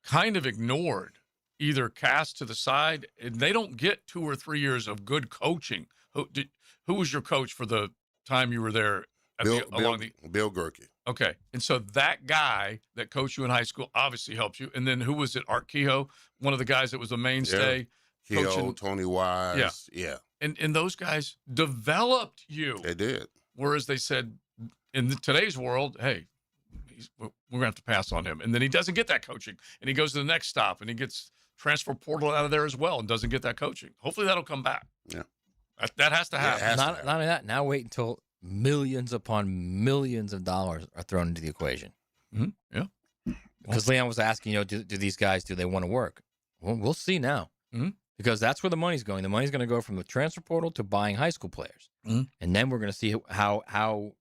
kind of ignored, either cast to the side, and they don't get 2 or 3 years of good coaching. Who was your coach for the time you were there? Bill Gerke. Okay. And so that guy that coached you in high school obviously helps you. And then who was it? Art Kehoe, one of the guys that was a mainstay. Yeah. Kehoe, Tony Wise. Yeah. And those guys developed you. They did. Whereas they said in today's world, hey, we're going to have to pass on him. And then he doesn't get that coaching. And he goes to the next stop and he gets transfer portal out of there as well and doesn't get that coaching. Hopefully that'll come back. Yeah. That has to happen. Not only that, now wait until millions upon millions of dollars are thrown into the equation. Yeah. Because Leon was asking, do these guys, do they want to work? Well, we'll see now. Because that's where the money's going. The money's going to go from the transfer portal to buying high school players. And then we're going to see how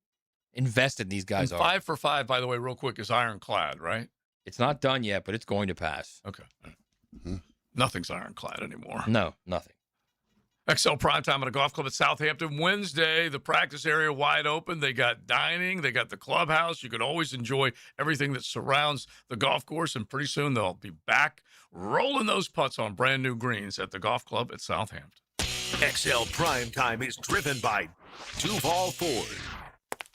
invested these guys are. 5 for 5, by the way, real quick, is ironclad, right? It's not done yet, but it's going to pass. Okay. Nothing's ironclad anymore. No, nothing. XL Primetime at a golf club at Southampton. Wednesday, the practice area wide open. They got dining. They got the clubhouse. You can always enjoy everything that surrounds the golf course. And pretty soon they'll be back rolling those putts on brand new greens at the golf club at Southampton. XL Primetime is driven by Duval Ford.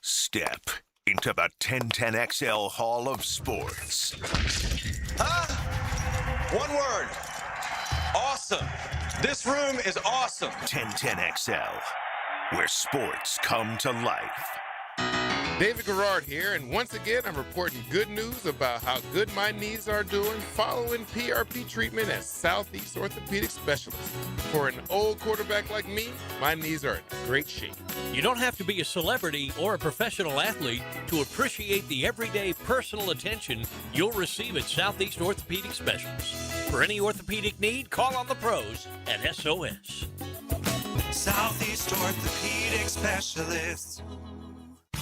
Step into the 1010XL Hall of Sports. One word. Awesome. This room is awesome. 1010XL, where sports come to life. David Garrard here, and once again, I'm reporting good news about how good my knees are doing following PRP treatment at Southeast Orthopedic Specialists. For an old quarterback like me, my knees are in great shape. You don't have to be a celebrity or a professional athlete to appreciate the everyday personal attention you'll receive at Southeast Orthopedic Specialists. For any orthopedic need, call on the pros at SOS. Southeast Orthopedic Specialists.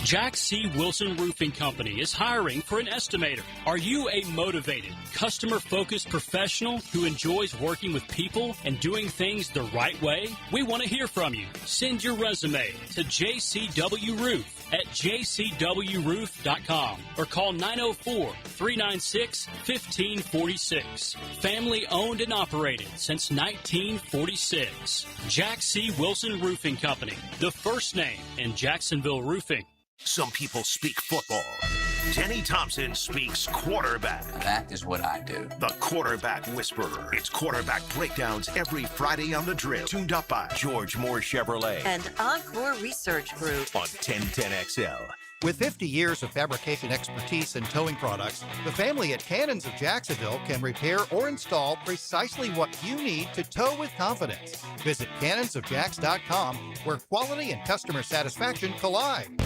Jack C. Wilson Roofing Company is hiring for an estimator. Are you a motivated, customer-focused professional who enjoys working with people and doing things the right way? We want to hear from you. Send your resume to JCW Roof at jcwroof.com or call 904-396-1546. Family owned and operated since 1946. Jack C. Wilson Roofing Company, the first name in Jacksonville roofing. Some people speak football. Denny Thompson speaks quarterback. That is what I do. The Quarterback Whisperer. It's quarterback breakdowns every Friday on The Drill. Tuned up by George Moore Chevrolet. And Encore Research Group. On 1010XL. With 50 years of fabrication expertise and towing products, the family at Cannons of Jacksonville can repair or install precisely what you need to tow with confidence. Visit cannonsofjacks.com, where quality and customer satisfaction collide.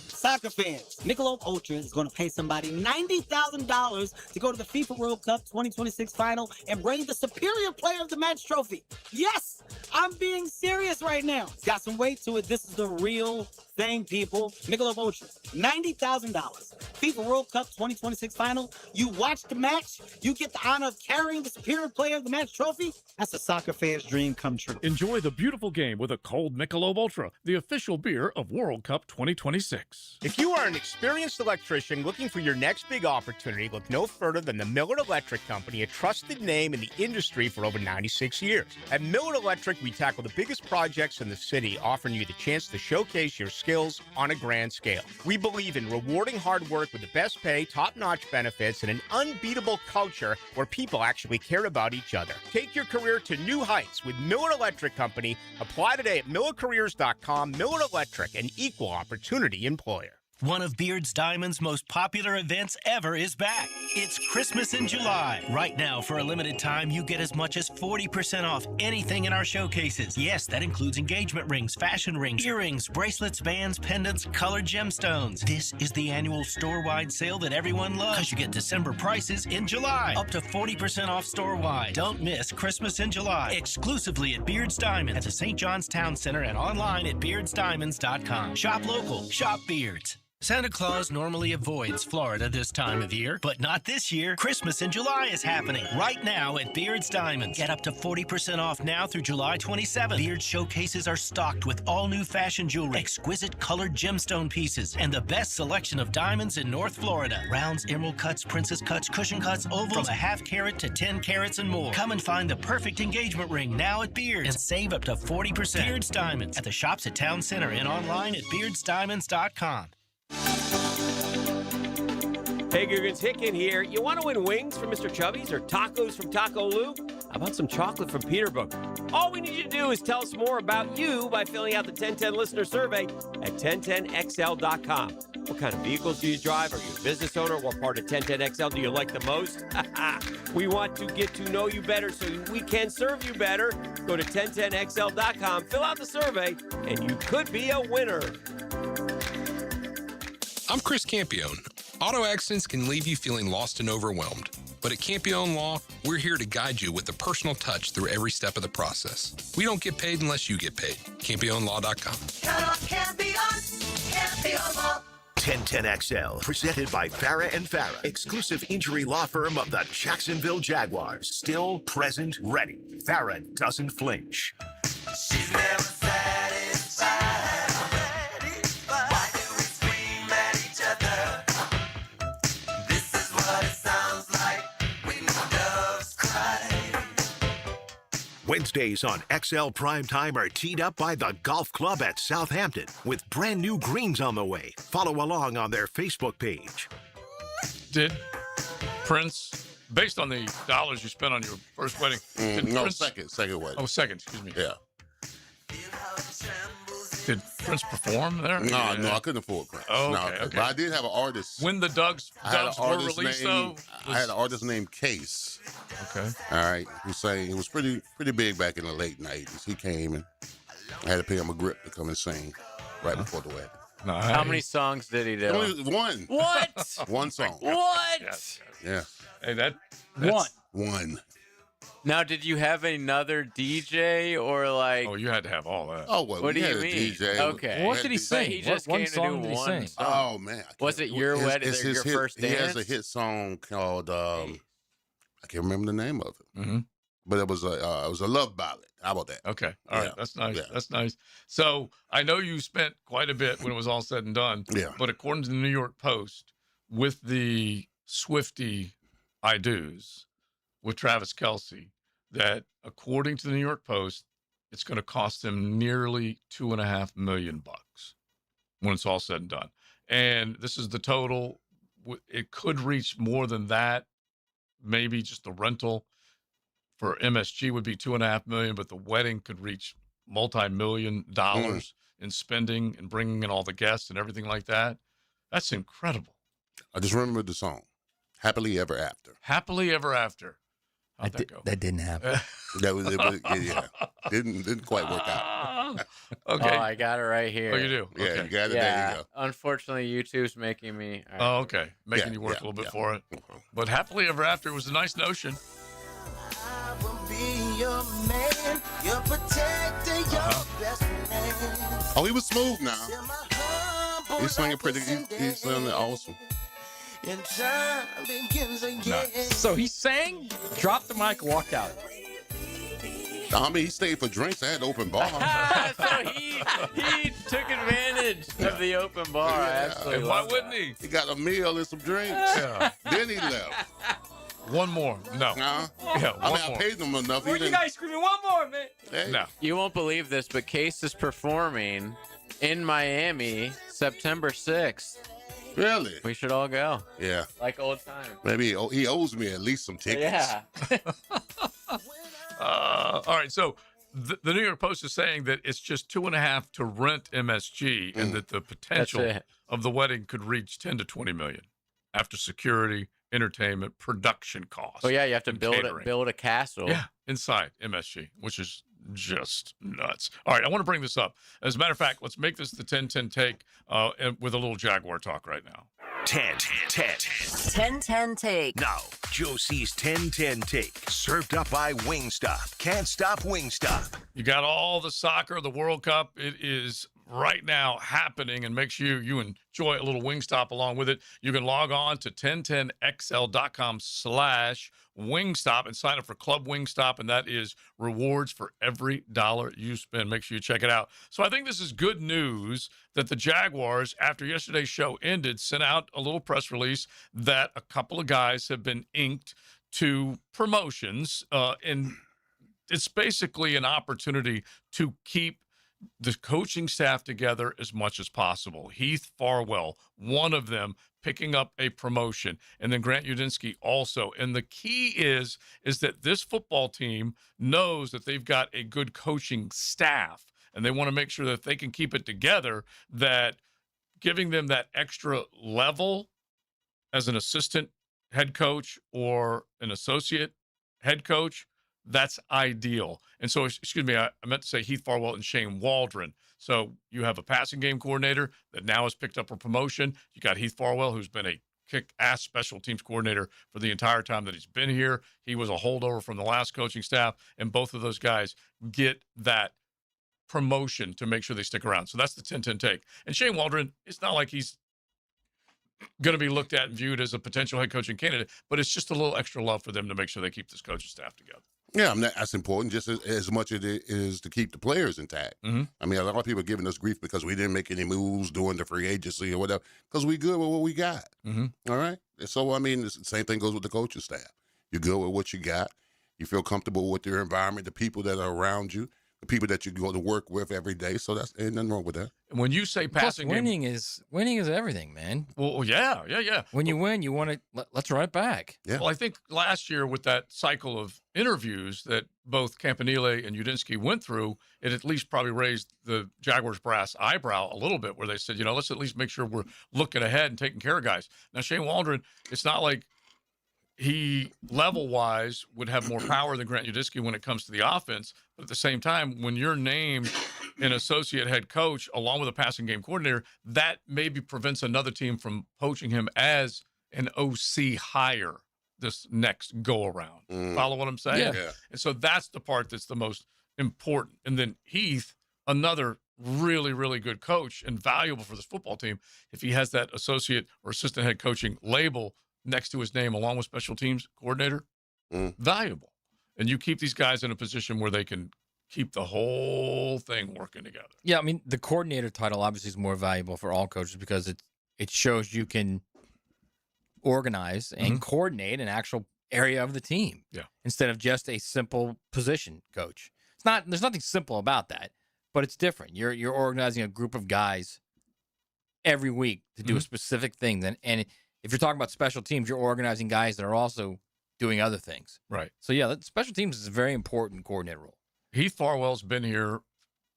Soccer fans, Michelob Ultra is going to pay somebody $90,000 to go to the FIFA World Cup 2026 final and bring the Superior Player of the Match trophy. Yes, I'm being serious right now. It's got some weight to it. This is the real thing, people. Michelob Ultra, $90,000. FIFA World Cup 2026 final. You watch the match, you get the honor of carrying the Superior Player of the Match trophy. That's a soccer fan's dream come true. Enjoy the beautiful game with a cold Michelob Ultra, the official beer of World Cup 2026. If you are an experienced electrician looking for your next big opportunity, look no further than the Millard Electric Company, a trusted name in the industry for over 96 years. At Millard Electric, we tackle the biggest projects in the city, offering you the chance to showcase your skills on a grand scale. We believe in rewarding hard work with the best pay, top-notch benefits, and an unbeatable culture where people actually care about each other. Take your career to new heights with Millard Electric Company. Apply today at millercareers.com. Millard Electric, an equal opportunity employer. One of Beard's Diamond's most popular events ever is back. It's Christmas in July. Right now, for a limited time, you get as much as 40% off anything in our showcases. Yes, that includes engagement rings, fashion rings, earrings, bracelets, bands, pendants, colored gemstones. This is the annual store-wide sale that everyone loves, because you get December prices in July. Up to 40% off store-wide. Don't miss Christmas in July. Exclusively at Beard's Diamonds at the St. John's Town Center and online at beardsdiamonds.com. Shop local. Shop Beards. Santa Claus normally avoids Florida this time of year, but not this year. Christmas in July is happening right now at Beard's Diamonds. Get up to 40% off now through July 27th. Beard's showcases are stocked with all new fashion jewelry, exquisite colored gemstone pieces, and the best selection of diamonds in North Florida. Rounds, emerald cuts, princess cuts, cushion cuts, ovals, from a half carat to 10 carats and more. Come and find the perfect engagement ring now at Beard's and save up to 40%. Beard's Diamonds at the shops at Town Center and online at beardsdiamonds.com. Hey, Googans, Hicken here. You want to win wings from Mr. Chubby's or tacos from Taco Lou? How about some chocolate from Peterbook? All we need you to do is tell us more about you by filling out the 1010 listener survey at 1010XL.com. What kind of vehicles do you drive? Are you a business owner? What part of 1010XL do you like the most? We want to get to know you better so we can serve you better. Go to 1010XL.com, fill out the survey, and you could be a winner. I'm Chris Campione. Auto accidents can leave you feeling lost and overwhelmed. But at Campione Law, we're here to guide you with a personal touch through every step of the process. We don't get paid unless you get paid. CampioneLaw.com. Count on Campione, Campione Law. 1010XL, presented by Farah and Farah, exclusive injury law firm of the Jacksonville Jaguars. Still, present, ready. Farah doesn't flinch. She's never satisfied. Why do we scream at each other? This is what it sounds like when doves cry. Wednesdays on XL Primetime are teed up by the Golf Club at Southampton with brand new greens on the way. Follow along on their Facebook page. Did Prince, based on the dollars you spent on your first wedding, second wedding. Oh, second, excuse me. Yeah. Did Prince perform there? No, I couldn't afford Prince. Oh, no, okay. But I did have an artist. When the Doves were released, though? I had an artist named Case. Okay. All right. Who sang, it was pretty big back in the late 90s. He came and I had to pay him a grip to come and sing right before the wedding. Nice. How many songs did he do? Only one. What? One song. What? Yeah. Hey, that's one. Now, did you have another DJ or like? Oh, you had to have all that. Oh, well, what do we you had a mean? DJ. Okay. What did he sing? He just What came to song do did he one sing? song. Oh, man. Was it your wedding? It's Your first dance? He has a hit song called, I can't remember the name of it. Mm-hmm. But it was a love ballad. How about that? Okay. All right. Yeah. That's nice. Yeah. That's nice. So I know you spent quite a bit when it was all said and done. Yeah. But according to the New York Post, with the Swiftie I Do's with Travis Kelce, that according to the New York Post, it's going to cost him nearly $2.5 million when it's all said and done. And this is the total. It could reach more than that. Maybe just the rental for MSG would be $2.5 million, but the wedding could reach multi-million dollars. in spending and bringing in all the guests and everything like that. That's incredible. I just remember the song, "Happily Ever After." Happily Ever After. How'd that go? That didn't happen. That was it. Yeah, didn't quite work out. Okay. Oh, I got it right here. Oh, you do? Yeah, Okay. you got it. Yeah. There you go. Unfortunately, YouTube's making me. all right. Oh, okay. Making Yeah, you work yeah, a little bit yeah. for it. But Happily Ever After was a nice notion. Be your man, your protector, your best friend. Oh, he was smooth now. He's singing pretty. He's singing awesome. And time begins again. So he sang, dropped the mic, walked out. I mean, he stayed for drinks. I had open bar. So he took advantage of the open bar. I absolutely And why love wouldn't that. he? He got a meal and some drinks. Yeah. Then he left. One more. No. Nah. Yeah, I one mean, more. I paid him enough. He What you didn't- guys screaming? One more, man. Hey. No. You won't believe this, but Case is performing in Miami September 6th. Really? We should all go. Yeah. Like old times. Maybe he owes me at least some tickets. Yeah. All right. So the New York Post is saying that it's just 2.5 to rent MSG, and that the potential it. of the wedding could reach 10 to 20 million after security, entertainment, production costs. Oh yeah, you have to and build catering. a castle. Yeah, inside MSG, which is just nuts. All right, I want to bring this up. As a matter of fact, let's make this the 10-10 take with a little Jaguar talk right now. 10-10 take. Now, Josie's 10-10 take. Served up by Wingstop. Can't stop Wingstop. You got all the soccer, the World Cup. It is right now happening, and make sure you enjoy a little Wingstop along with it. You can log on to 1010xl.com/Wingstop and sign up for Club Wingstop, and that is rewards for every dollar you spend. Make sure you check it out. So I think this is good news that the Jaguars, after yesterday's show ended, sent out a little press release that a couple of guys have been inked to promotions, and it's basically an opportunity to keep the coaching staff together as much as possible. Heath Farwell, one of them, picking up a promotion, and then Grant Udinski also. And the key is that this football team knows that they've got a good coaching staff, and they want to make sure that they can keep it together, that giving them that extra level as an assistant head coach or an associate head coach, that's ideal. And so, excuse me, I meant to say Heath Farwell and Shane Waldron. So you have a passing game coordinator that now has picked up a promotion. You got Heath Farwell, who's been a kick-ass special teams coordinator for the entire time that he's been here. He was a holdover from the last coaching staff, and both of those guys get that promotion to make sure they stick around. So that's the 10-10 take. And Shane Waldron, it's not like he's going to be looked at and viewed as a potential head coaching candidate, but it's just a little extra love for them to make sure they keep this coaching staff together. Yeah, I mean, that's important just as much as it is to keep the players intact. Mm-hmm. I mean, a lot of people are giving us grief because we didn't make any moves during the free agency or whatever, because we good with what we got. Mm-hmm. All right? And so, I mean, the same thing goes with the coaching staff. You're good with what you got. You feel comfortable with your environment, the people that are around you, the people that you go to work with every day. So that's ain't nothing wrong with that. When you say passing Plus, game, winning is everything, man. well, yeah. When you win, you want to let's run it back. Yeah. Well, I think last year with that cycle of interviews that both Campanile and Udinski went through, it at least probably raised the Jaguars brass eyebrow a little bit, where they said, let's at least make sure we're looking ahead and taking care of guys. Now, Shane Waldron, it's not like he level-wise would have more power than Grant Udinski when it comes to the offense, but at the same time, when you're named an associate head coach along with a passing game coordinator, that maybe prevents another team from poaching him as an OC hire this next go-around. Follow what I'm saying? Yeah. And so that's the part that's the most important. And then Heath, another really, really good coach and valuable for this football team, if he has that associate or assistant head coaching label next to his name along with special teams coordinator, valuable. And you keep these guys in a position where they can keep the whole thing working together. Yeah, I mean, the coordinator title obviously is more valuable for all coaches because it shows you can organize and coordinate an actual area of the team. Yeah. Instead of just a simple position coach. There's nothing simple about that, but it's different. You're organizing a group of guys every week to do a specific thing. And if you're talking about special teams, you're organizing guys that are also doing other things. Right. So, yeah, special teams is a very important coordinator role. Heath Farwell's been here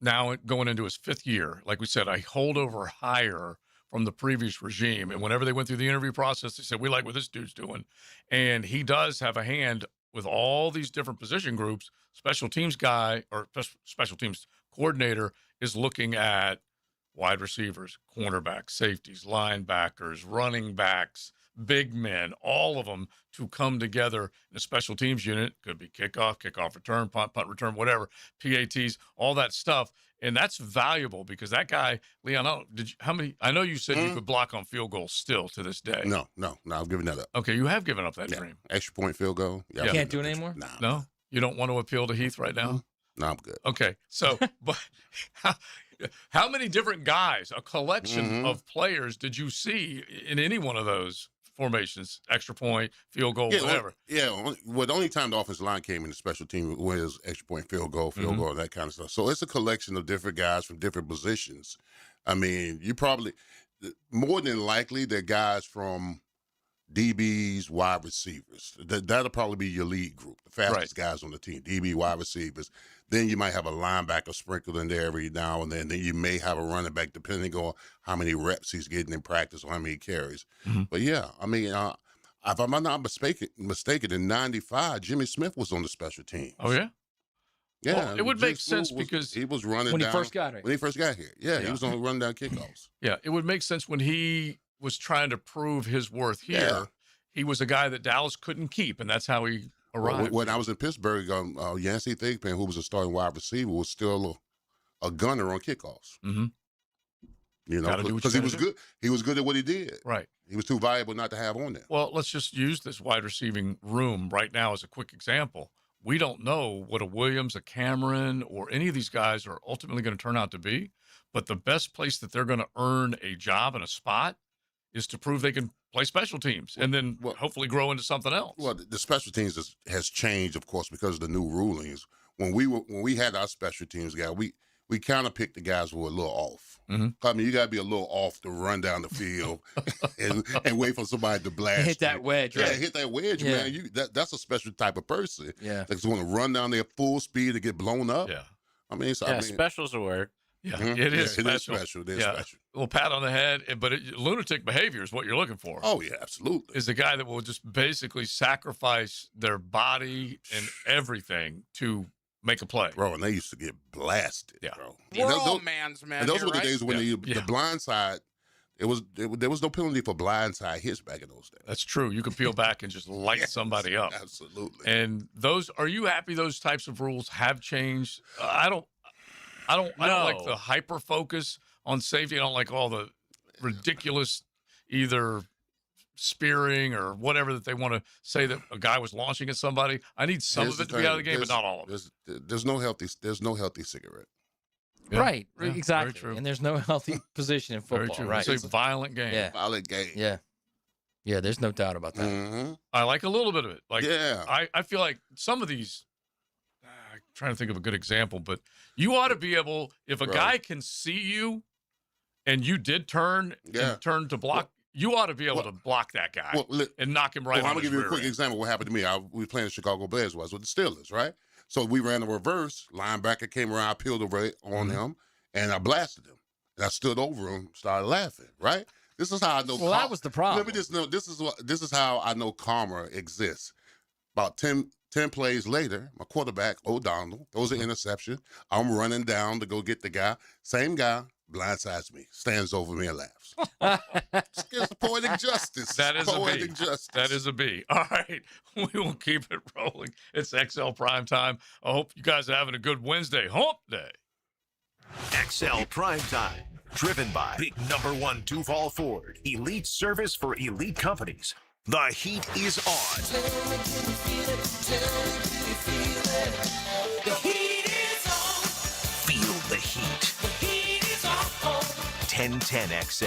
now going into his 5th year, like we said, a holdover hire from the previous regime. And whenever they went through the interview process, they said, we like what this dude's doing. And he does have a hand with all these different position groups. Special teams guy or special teams coordinator is looking at wide receivers, cornerbacks, safeties, linebackers, running backs, big men, all of them to come together in a special teams unit. Could be kickoff return, punt return, whatever, PATs, all that stuff. And that's valuable because that guy, Leon, I know you said you could block on field goals still to this day. No, I'm giving that up. Okay, you have given up that dream. Extra point field goal. Yeah, you can't do it anymore? No? You don't want to appeal to Heath right now? No, I'm good. Okay, so but how many different guys, a collection of players did you see in any one of those formations? Extra point, field goal, whatever. The only time the offensive line came in the special team was extra point, field goal, that kind of stuff. So it's a collection of different guys from different positions. I mean, you probably, more than likely, they're guys from DBs, wide receivers. That'll probably be your lead group, the fastest guys on the team, DB, wide receivers. Then you might have a linebacker sprinkled in there every now and then. Then you may have a running back, depending on how many reps he's getting in practice or how many carries. But yeah, I mean, if I'm not mistaken, in '95, Jimmy Smith was on the special teams. Oh yeah. Yeah, well, it would make sense because he was running when down, he first got here. When he first got here, he was on run down kickoffs. Yeah, it would make sense when he was trying to prove his worth here. Yeah. He was a guy that Dallas couldn't keep, and that's how he arrived. When I was in Pittsburgh, Yancey Thigpen, who was a starting wide receiver, was still a gunner on kickoffs. You know, because he was good. He was good at what he did. Right. He was too valuable not to have on there. Well, let's just use this wide receiving room right now as a quick example. We don't know what a Williams, a Cameron, or any of these guys are ultimately going to turn out to be, but the best place that they're going to earn a job and a spot is to prove they can play special teams and then hopefully grow into something else. Well, the special teams has changed, of course, because of the new rulings. When we had our special teams guy, we kind of picked the guys who were a little off. I mean, you got to be a little off to run down the field and wait for somebody to blast. Hit that wedge, right? Yeah, hit that wedge, man. That's a special type of person. Yeah, that's going to run down there full speed to get blown up. Yeah, I mean, specials will work. Yeah, it is special. It is special. A little pat on the head, but lunatic behavior is what you're looking for. Oh, yeah, absolutely. Is the guy that will just basically sacrifice their body and everything to make a play. Bro, and they used to get blasted, bro. We're all man's men. And those here, were the right? days when the blind side, there was no penalty for blind side hits back in those days. That's true. You can peel back and just light somebody up. Absolutely. And are you happy those types of rules have changed? I don't like the hyper focus on safety. I don't like all the ridiculous either spearing or whatever that they want to say that a guy was launching at somebody. I need some of it to be out of the game, but not all of it. There's no healthy cigarette. Yeah. Right, Yeah, exactly. very true. And there's no healthy position in football. Very true. Right, It's a violent game. Yeah. Violent game. Yeah. There's no doubt about that. I like a little bit of it. Like, yeah, I feel like some of these. I'm trying to think of a good example, but you ought to be able, if a guy can see you, and you did turn and turn to block. You ought to be able to block that guy and knock him right on I'm going to his give you a rear quick end. example of what happened to me. We were playing the Chicago Bears with the Steelers, right? So we ran the reverse. Linebacker came around, I peeled away on him, and I blasted him. And I stood over him, started laughing, right? This is how I know. Well, that was the problem. Let me just know, this is how I know karma exists. About 10 plays later, my quarterback, O'Donnell, throws an interception. I'm running down to go get the guy. Same guy blindsides me, stands over me and laughs. It's poetic justice. That is poetic a B. justice. That is a B. All right. We will keep it rolling. It's XL Primetime. I hope you guys are having a good Wednesday. Hump Day. XL Primetime. Driven by Big Number 1 Duval Ford. Elite service for elite companies. The heat is on. The heat is on. Feel the heat. The heat is on. 1010 XL.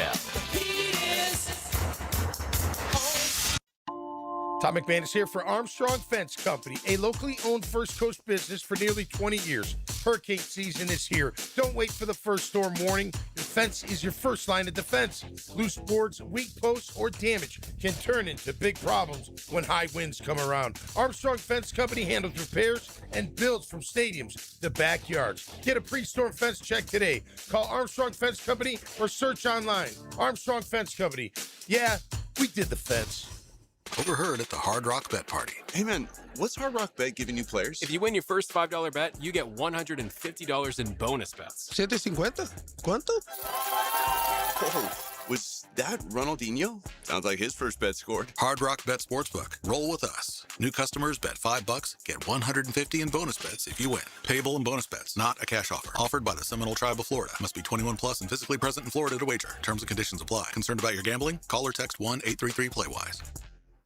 Tom McMahon is here for Armstrong Fence Company, a locally owned First Coast business for nearly 20 years. Hurricane season is here. Don't wait for the first storm warning. Your Fence is your first line of defense. Loose boards, weak posts, or damage can turn into big problems when high winds come around. Armstrong Fence Company handles repairs and builds from stadiums to backyards. Get a pre-storm fence check today. Call Armstrong Fence Company or search online. Armstrong Fence Company. Yeah, we did the fence. Overheard at the Hard Rock Bet Party. Hey man, what's Hard Rock Bet giving you players? If you win your first $5 bet, you get $150 in bonus bets. $750? ¿Cuánto? Oh, was that Ronaldinho? Sounds like his first bet scored. Hard Rock Bet Sportsbook. Roll with us. New customers bet $5, get $150 in bonus bets if you win. Payable in bonus bets, not a cash offer. Offered by the Seminole Tribe of Florida. Must be 21 plus and physically present in Florida to wager. Terms and conditions apply. Concerned about your gambling? Call or text 1-833-PLAY-WISE.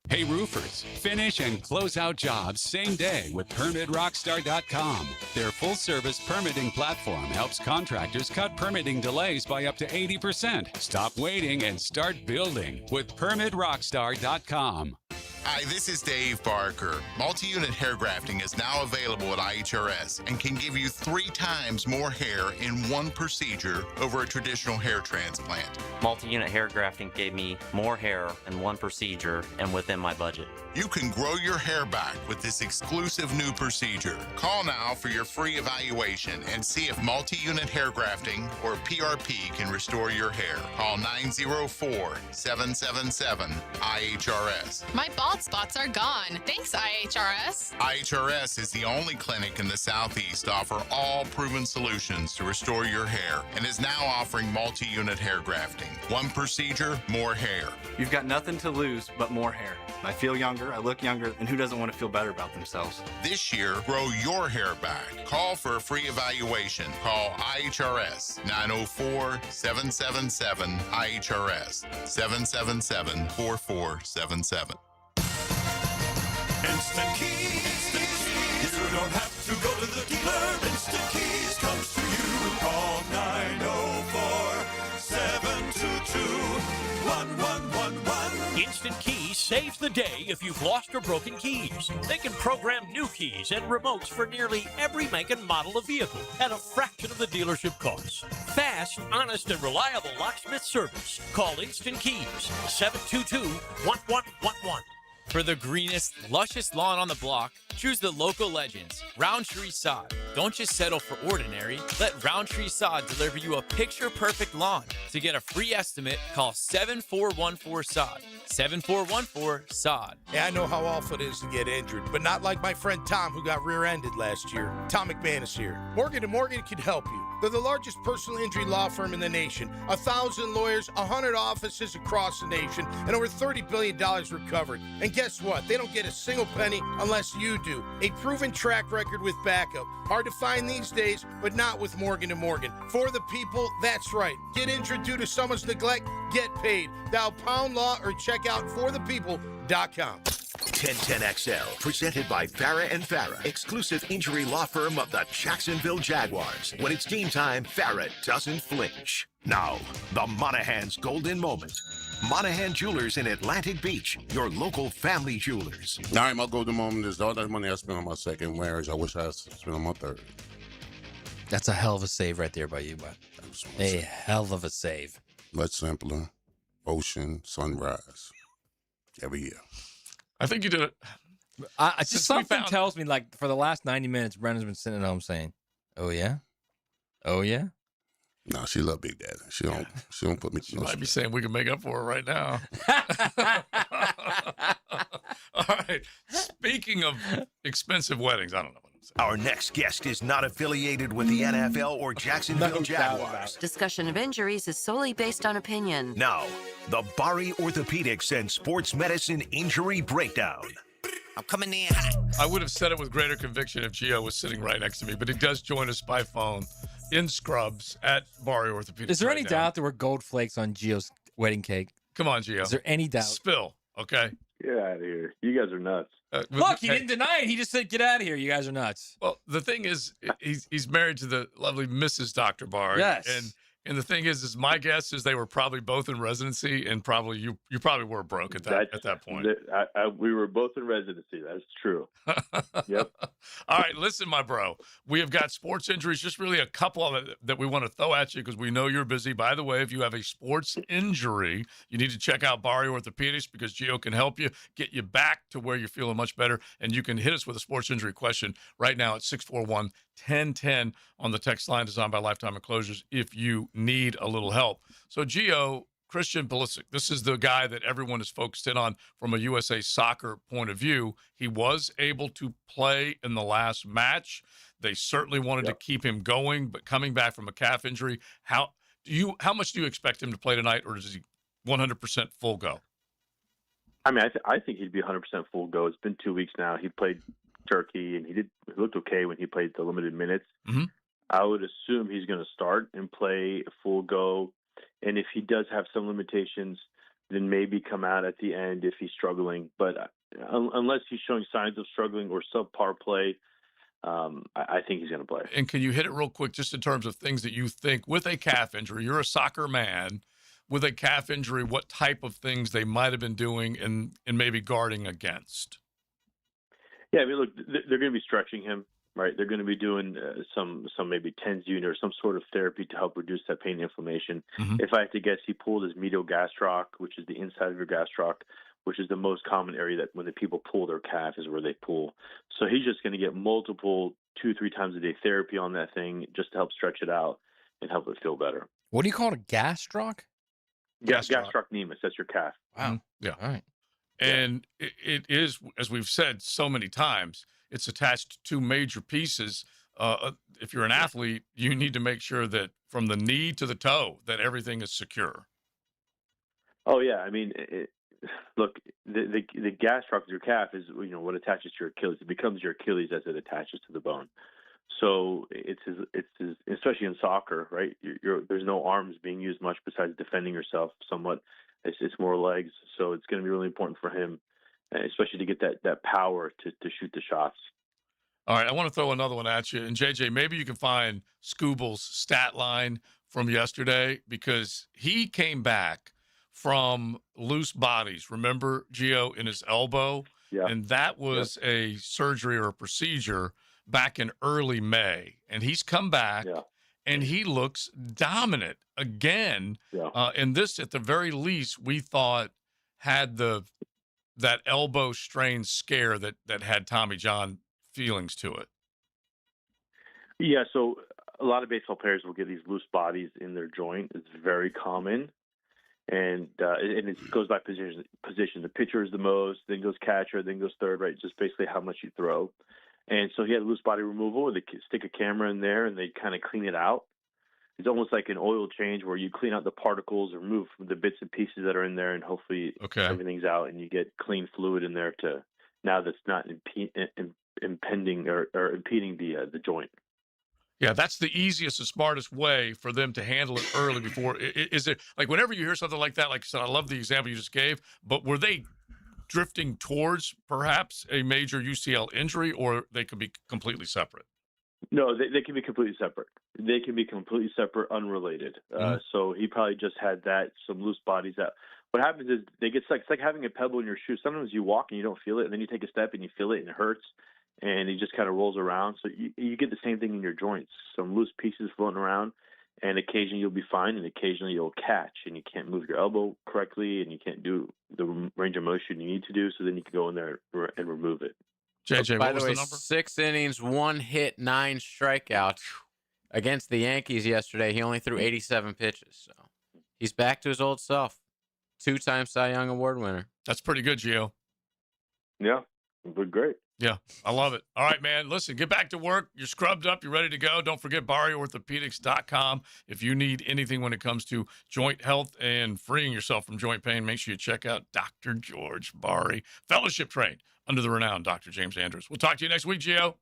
Hey roofers, finish and close out jobs same day with PermitRockstar.com. Their full-service permitting platform helps contractors cut permitting delays by up to 80%. Stop waiting and start building with PermitRockstar.com. Hi, this is Dave Barker. Multi-unit hair grafting is now available at IHRS and can give you 3 times more hair in one procedure over a traditional hair transplant. Multi-unit hair grafting gave me more hair in one procedure and within my budget. You can grow your hair back with this exclusive new procedure. Call now for your free evaluation and see if multi-unit hair grafting or PRP can restore your hair. Call 904-777-IHRS. My bald spots are gone. Thanks, IHRS. IHRS is the only clinic in the Southeast to offer all proven solutions to restore your hair and is now offering multi-unit hair grafting. One procedure, more hair. You've got nothing to lose but more hair. I feel younger, I look younger, and who doesn't want to feel better about themselves? This year, grow your hair back. Call for a free evaluation. Call IHRS 904-777-IHRS 777-4477. Instant Keys. You don't have to go to the dealer. Instant Keys comes to you. Call 904-722-1111. Instant Keys saves the day if you've lost or broken keys. They can program new keys and remotes for nearly every make and model of vehicle at a fraction of the dealership cost. Fast, honest, and reliable locksmith service. Call Instant Keys, 722-1111. For the greenest, lushest lawn on the block, choose the local legends, Roundtree Sod. Don't just settle for ordinary. Let Roundtree Sod deliver you a picture-perfect lawn. To get a free estimate, call 7414-SOD. 7414-SOD. Yeah, I know how awful it is to get injured, but not like my friend Tom who got rear-ended last year. Tom McManus here. Morgan & Morgan can help you. They're the largest personal injury law firm in the nation. 1,000 lawyers, 100 offices across the nation, and over $30 billion recovered. And guess what? They don't get a single penny unless you do. A proven track record with backup. Hard to find these days, but not with Morgan & Morgan. For the people, that's right. Get injured due to someone's neglect, get paid. Dial pound law or check out forthepeople.com. 1010XL, presented by Farrah and Farrah, exclusive injury law firm of the Jacksonville Jaguars. When it's game time, Farrah doesn't flinch. Now, the Monahan's golden moment. Monahan Jewelers in Atlantic Beach, your local family jewelers. All right, my golden moment is all that money I spent on my second marriage, I wish I had spent on my third. That's a hell of a save right there by you, bud. A hell of a save. Much simpler. Ocean, sunrise. Every year. I think you did it. Just something tells me, like, for the last 90 minutes, Brendan's been sitting at home saying, "Oh yeah, oh yeah." No, she love Big Daddy. She don't put me. She might be saying we can make up for it right now. All right. Speaking of expensive weddings, I don't know what I'm saying. Our next guest is not affiliated with the NFL or Jacksonville Jaguars. Discussion of injuries is solely based on opinion. Now, the Bari Orthopedics and Sports Medicine Injury Breakdown. I'm coming in hot. I would have said it with greater conviction if Gio was sitting right next to me, but he does join us by phone in scrubs at Bari Orthopedics. Is there any doubt there were gold flakes on Gio's wedding cake? Come on, Gio. Is there any doubt? Spill, okay? Get out of here. You guys are nuts. Look, he didn't deny it. He just said, "Get out of here. You guys are nuts." Well, the thing is, he's married to the lovely Mrs. Dr. Bari. Yes. And the thing is my guess is they were probably both in residency, and probably you probably were broke at that point. We were both in residency. That's true. Yep. All right, listen, my bro. We have got sports injuries, just really a couple of it that we want to throw at you because we know you're busy. By the way, if you have a sports injury, you need to check out Barry Orthopedics because Gio can help you get you back to where you're feeling much better. And you can hit us with a sports injury question right now at 641-1010 on the text line designed by Lifetime Enclosures if you need a little help. So, Gio, Christian Pulisic, this is the guy that everyone is focused in on from a USA Soccer point of view. He was able to play in the last match. They certainly wanted to keep him going, but coming back from a calf injury, how much do you expect him to play tonight, or is he 100% full go? I mean, I think he'd be 100% full go. It's been 2 weeks now. He played Turkey, and he looked okay when he played the limited minutes. Mm-hmm. I would assume he's going to start and play full go. And if he does have some limitations, then maybe come out at the end if he's struggling. But unless he's showing signs of struggling or subpar play, I think he's going to play. And can you hit it real quick just in terms of things that you think with a calf injury? You're a soccer man. With a calf injury, what type of things they might have been doing and maybe guarding against? Yeah, I mean, look, they're going to be stretching him. Right, they're going to be doing some maybe TENS unit or some sort of therapy to help reduce that pain and inflammation. Mm-hmm. If I had to guess, he pulled his medial gastroc, which is the inside of your gastroc, which is the most common area that when the people pull their calf is where they pull. So he's just going to get multiple 2-3 times a day therapy on that thing just to help stretch it out and help it feel better. What do you call it? A gastroc? Gastrocnemius. That's your calf. Wow. Yeah. All right. And it is, as we've said so many times, it's attached to major pieces. If you're an athlete, you need to make sure that from the knee to the toe that everything is secure. Oh yeah, I mean, look, the gastroc of your calf is what attaches to your Achilles. It becomes your Achilles as it attaches to the bone. So it's especially in soccer, right? There's no arms being used much besides defending yourself somewhat. It's more legs. So it's going to be really important for him, especially to get that power to shoot the shots. All right, I want to throw another one at you. And, JJ, maybe you can find Scooble's stat line from yesterday because he came back from loose bodies. Remember, Gio, in his elbow? Yeah. And that was a surgery or a procedure back in early May. And he's come back, and he looks dominant again. Yeah. And this, at the very least, we thought had that elbow strain scare that had Tommy John feelings to it. Yeah, so a lot of baseball players will get these loose bodies in their joint. It's very common, and it goes by position. The pitcher is the most, then goes catcher, then goes third, right? Just basically how much you throw. And so he had loose body removal. They stick a camera in there, and they kind of clean it out. It's almost like an oil change where you clean out the particles, remove the bits and pieces that are in there, and hopefully everything's out, and you get clean fluid in there to now that's not impending or impeding the joint. Yeah, that's the easiest and smartest way for them to handle it early before. Is it like whenever you hear something like that, like I said, I love the example you just gave, but were they drifting towards perhaps a major UCL injury, or they could be completely separate? No, they can be completely separate. They can be completely separate, unrelated. So he probably just had some loose bodies out. What happens is they get stuck. It's like having a pebble in your shoe. Sometimes you walk and you don't feel it, and then you take a step and you feel it and it hurts, and it just kind of rolls around. So you get the same thing in your joints. Some loose pieces floating around, and occasionally you'll be fine, and occasionally you'll catch, and you can't move your elbow correctly, and you can't do the range of motion you need to do. So then you can go in there and remove it. JJ, by what was the way, the number? 6 innings, 1 hit, 9 strikeouts. Against the Yankees yesterday, he only threw 87 pitches. So he's back to his old self. 2-time Cy Young Award winner. That's pretty good, Gio. Yeah, but great. Yeah, I love it. All right, man. Listen, get back to work. You're scrubbed up. You're ready to go. Don't forget BarryOrthopedics.com. If you need anything when it comes to joint health and freeing yourself from joint pain, make sure you check out Dr. George Barry, fellowship trained under the renowned Dr. James Andrews. We'll talk to you next week, Gio.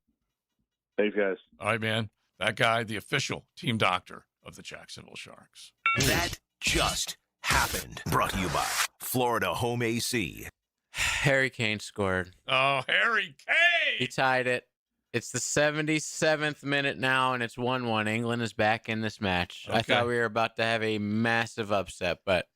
Thanks, guys. All right, man. That guy, the official team doctor of the Jacksonville Sharks. That just happened. Brought to you by Florida Home AC. Harry Kane scored. Oh, Harry Kane! He tied it. It's the 77th minute now, and it's 1-1. England is back in this match. I Okay. thought we were about to have a massive upset, but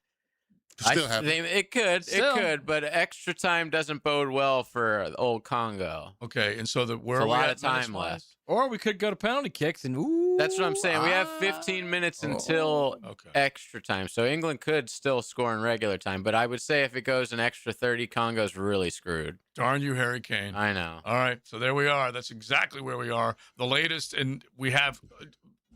Still happen. it could, Still. but extra time doesn't bode well for old Congo. Okay, and so where It's are a we lot at of time minutes-wise? left. Or we could go to penalty kicks and ooh. That's what I'm saying. We have 15 minutes until extra time. So England could still score in regular time. But I would say if it goes an extra 30, Congo's really screwed. Darn you, Harry Kane. I know. All right, so there we are. That's exactly where we are. The latest, and we have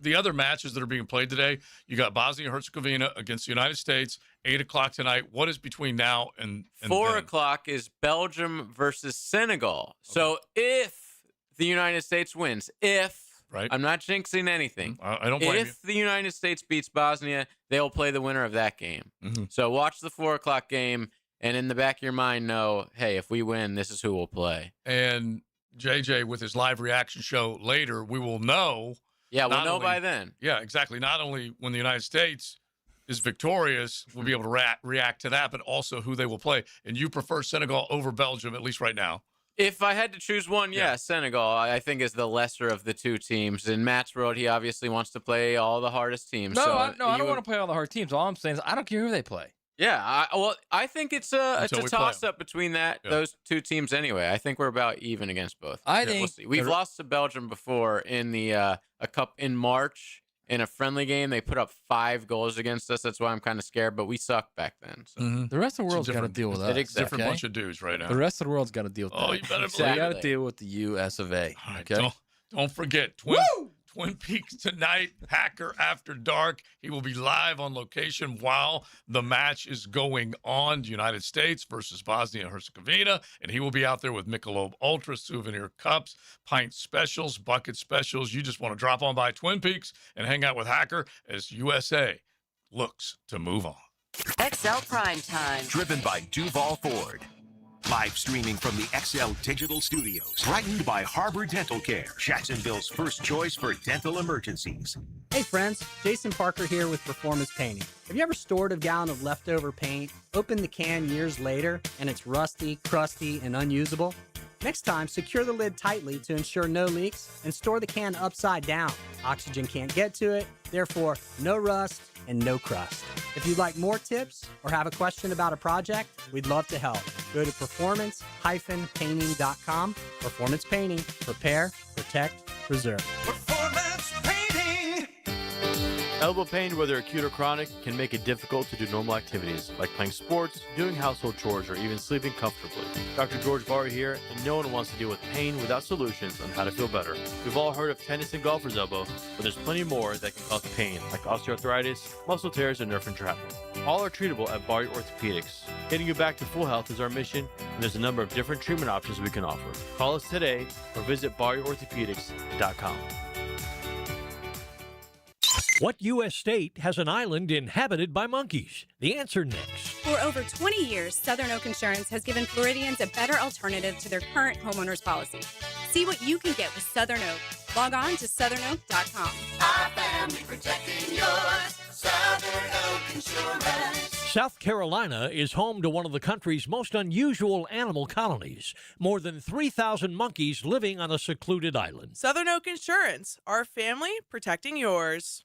the other matches that are being played today. You got Bosnia and Herzegovina against the United States, 8 o'clock tonight. What is between now and 4 then? o'clock is Belgium versus Senegal. So if the United States wins, right. I'm not jinxing anything. I don't blame If the United States beats Bosnia, they'll play the winner of that game. Mhm. So watch the 4 o'clock game, and in the back of your mind, know, hey, if we win, this is who will play. And JJ, with his live reaction show later, we will know. Yeah, we'll not know only- by then. Yeah, exactly. Not only when the United States is victorious, we'll be able to react to that, but also who they will play. And you prefer Senegal over Belgium, at least right now. If I had to choose one, Senegal, I think is the lesser of the two teams. In Matt's world, he obviously wants to play all the hardest teams. No, so I don't you want to play all the hard teams. All I'm saying is I don't care who they play. Yeah, I think it's a Until we play toss up between those two teams anyway. I think we're about even against both. I We'll think see. We've lost to Belgium before in the a cup in March in a friendly game. They put up 5 goals against us. That's why I'm kind of scared. But we sucked back then. So. The rest of the world's got to deal with us. Exactly. Different bunch of dudes right now. The rest of the world's got to deal with Oh, that. you better So you got to Exactly. deal with the U.S. of A. All right, Okay. don't forget, Twin Peaks tonight, Hacker After Dark. He will be live on location while the match is going on. The United States versus Bosnia and Herzegovina. And he will be out there with Michelob Ultra souvenir cups, pint specials, bucket specials. You just want to drop on by Twin Peaks and hang out with Hacker as USA looks to move on. XL Primetime. Driven by Duval Ford. Live streaming from the XL Digital Studios. Brightened by Harbor Dental Care, Jacksonville's first choice for dental emergencies. Hey friends, Jason Parker here with Performance Painting. Have you ever stored a gallon of leftover paint, opened the can years later, and it's rusty, crusty, and unusable? Next time, secure the lid tightly to ensure no leaks and store the can upside down. Oxygen can't get to it, therefore no rust and no crust. If you'd like more tips or have a question about a project, we'd love to help. Go to performance-painting.com. Performance Painting. Prepare, protect, preserve. Performance painting. Elbow pain, whether acute or chronic, can make it difficult to do normal activities like playing sports, doing household chores, or even sleeping comfortably. Dr. George Barr here, and no one wants to deal with pain without solutions on how to feel better. We've all heard of tennis and golfer's elbow, but there's plenty more that can cause pain, like osteoarthritis, muscle tears, and nerve entrapment. All are treatable at Barr Orthopedics. Getting you back to full health is our mission, and there's a number of different treatment options we can offer. Call us today or visit barrorthopedics.com. What U.S. state has an island inhabited by monkeys? The answer next. For over 20 years, Southern Oak Insurance has given Floridians a better alternative to their current homeowner's policy. See what you can get with Southern Oak. Log on to southernoak.com. Our family protecting yours. Southern Oak Insurance. South Carolina is home to one of the country's most unusual animal colonies. More than 3,000 monkeys living on a secluded island. Southern Oak Insurance. Our family protecting yours.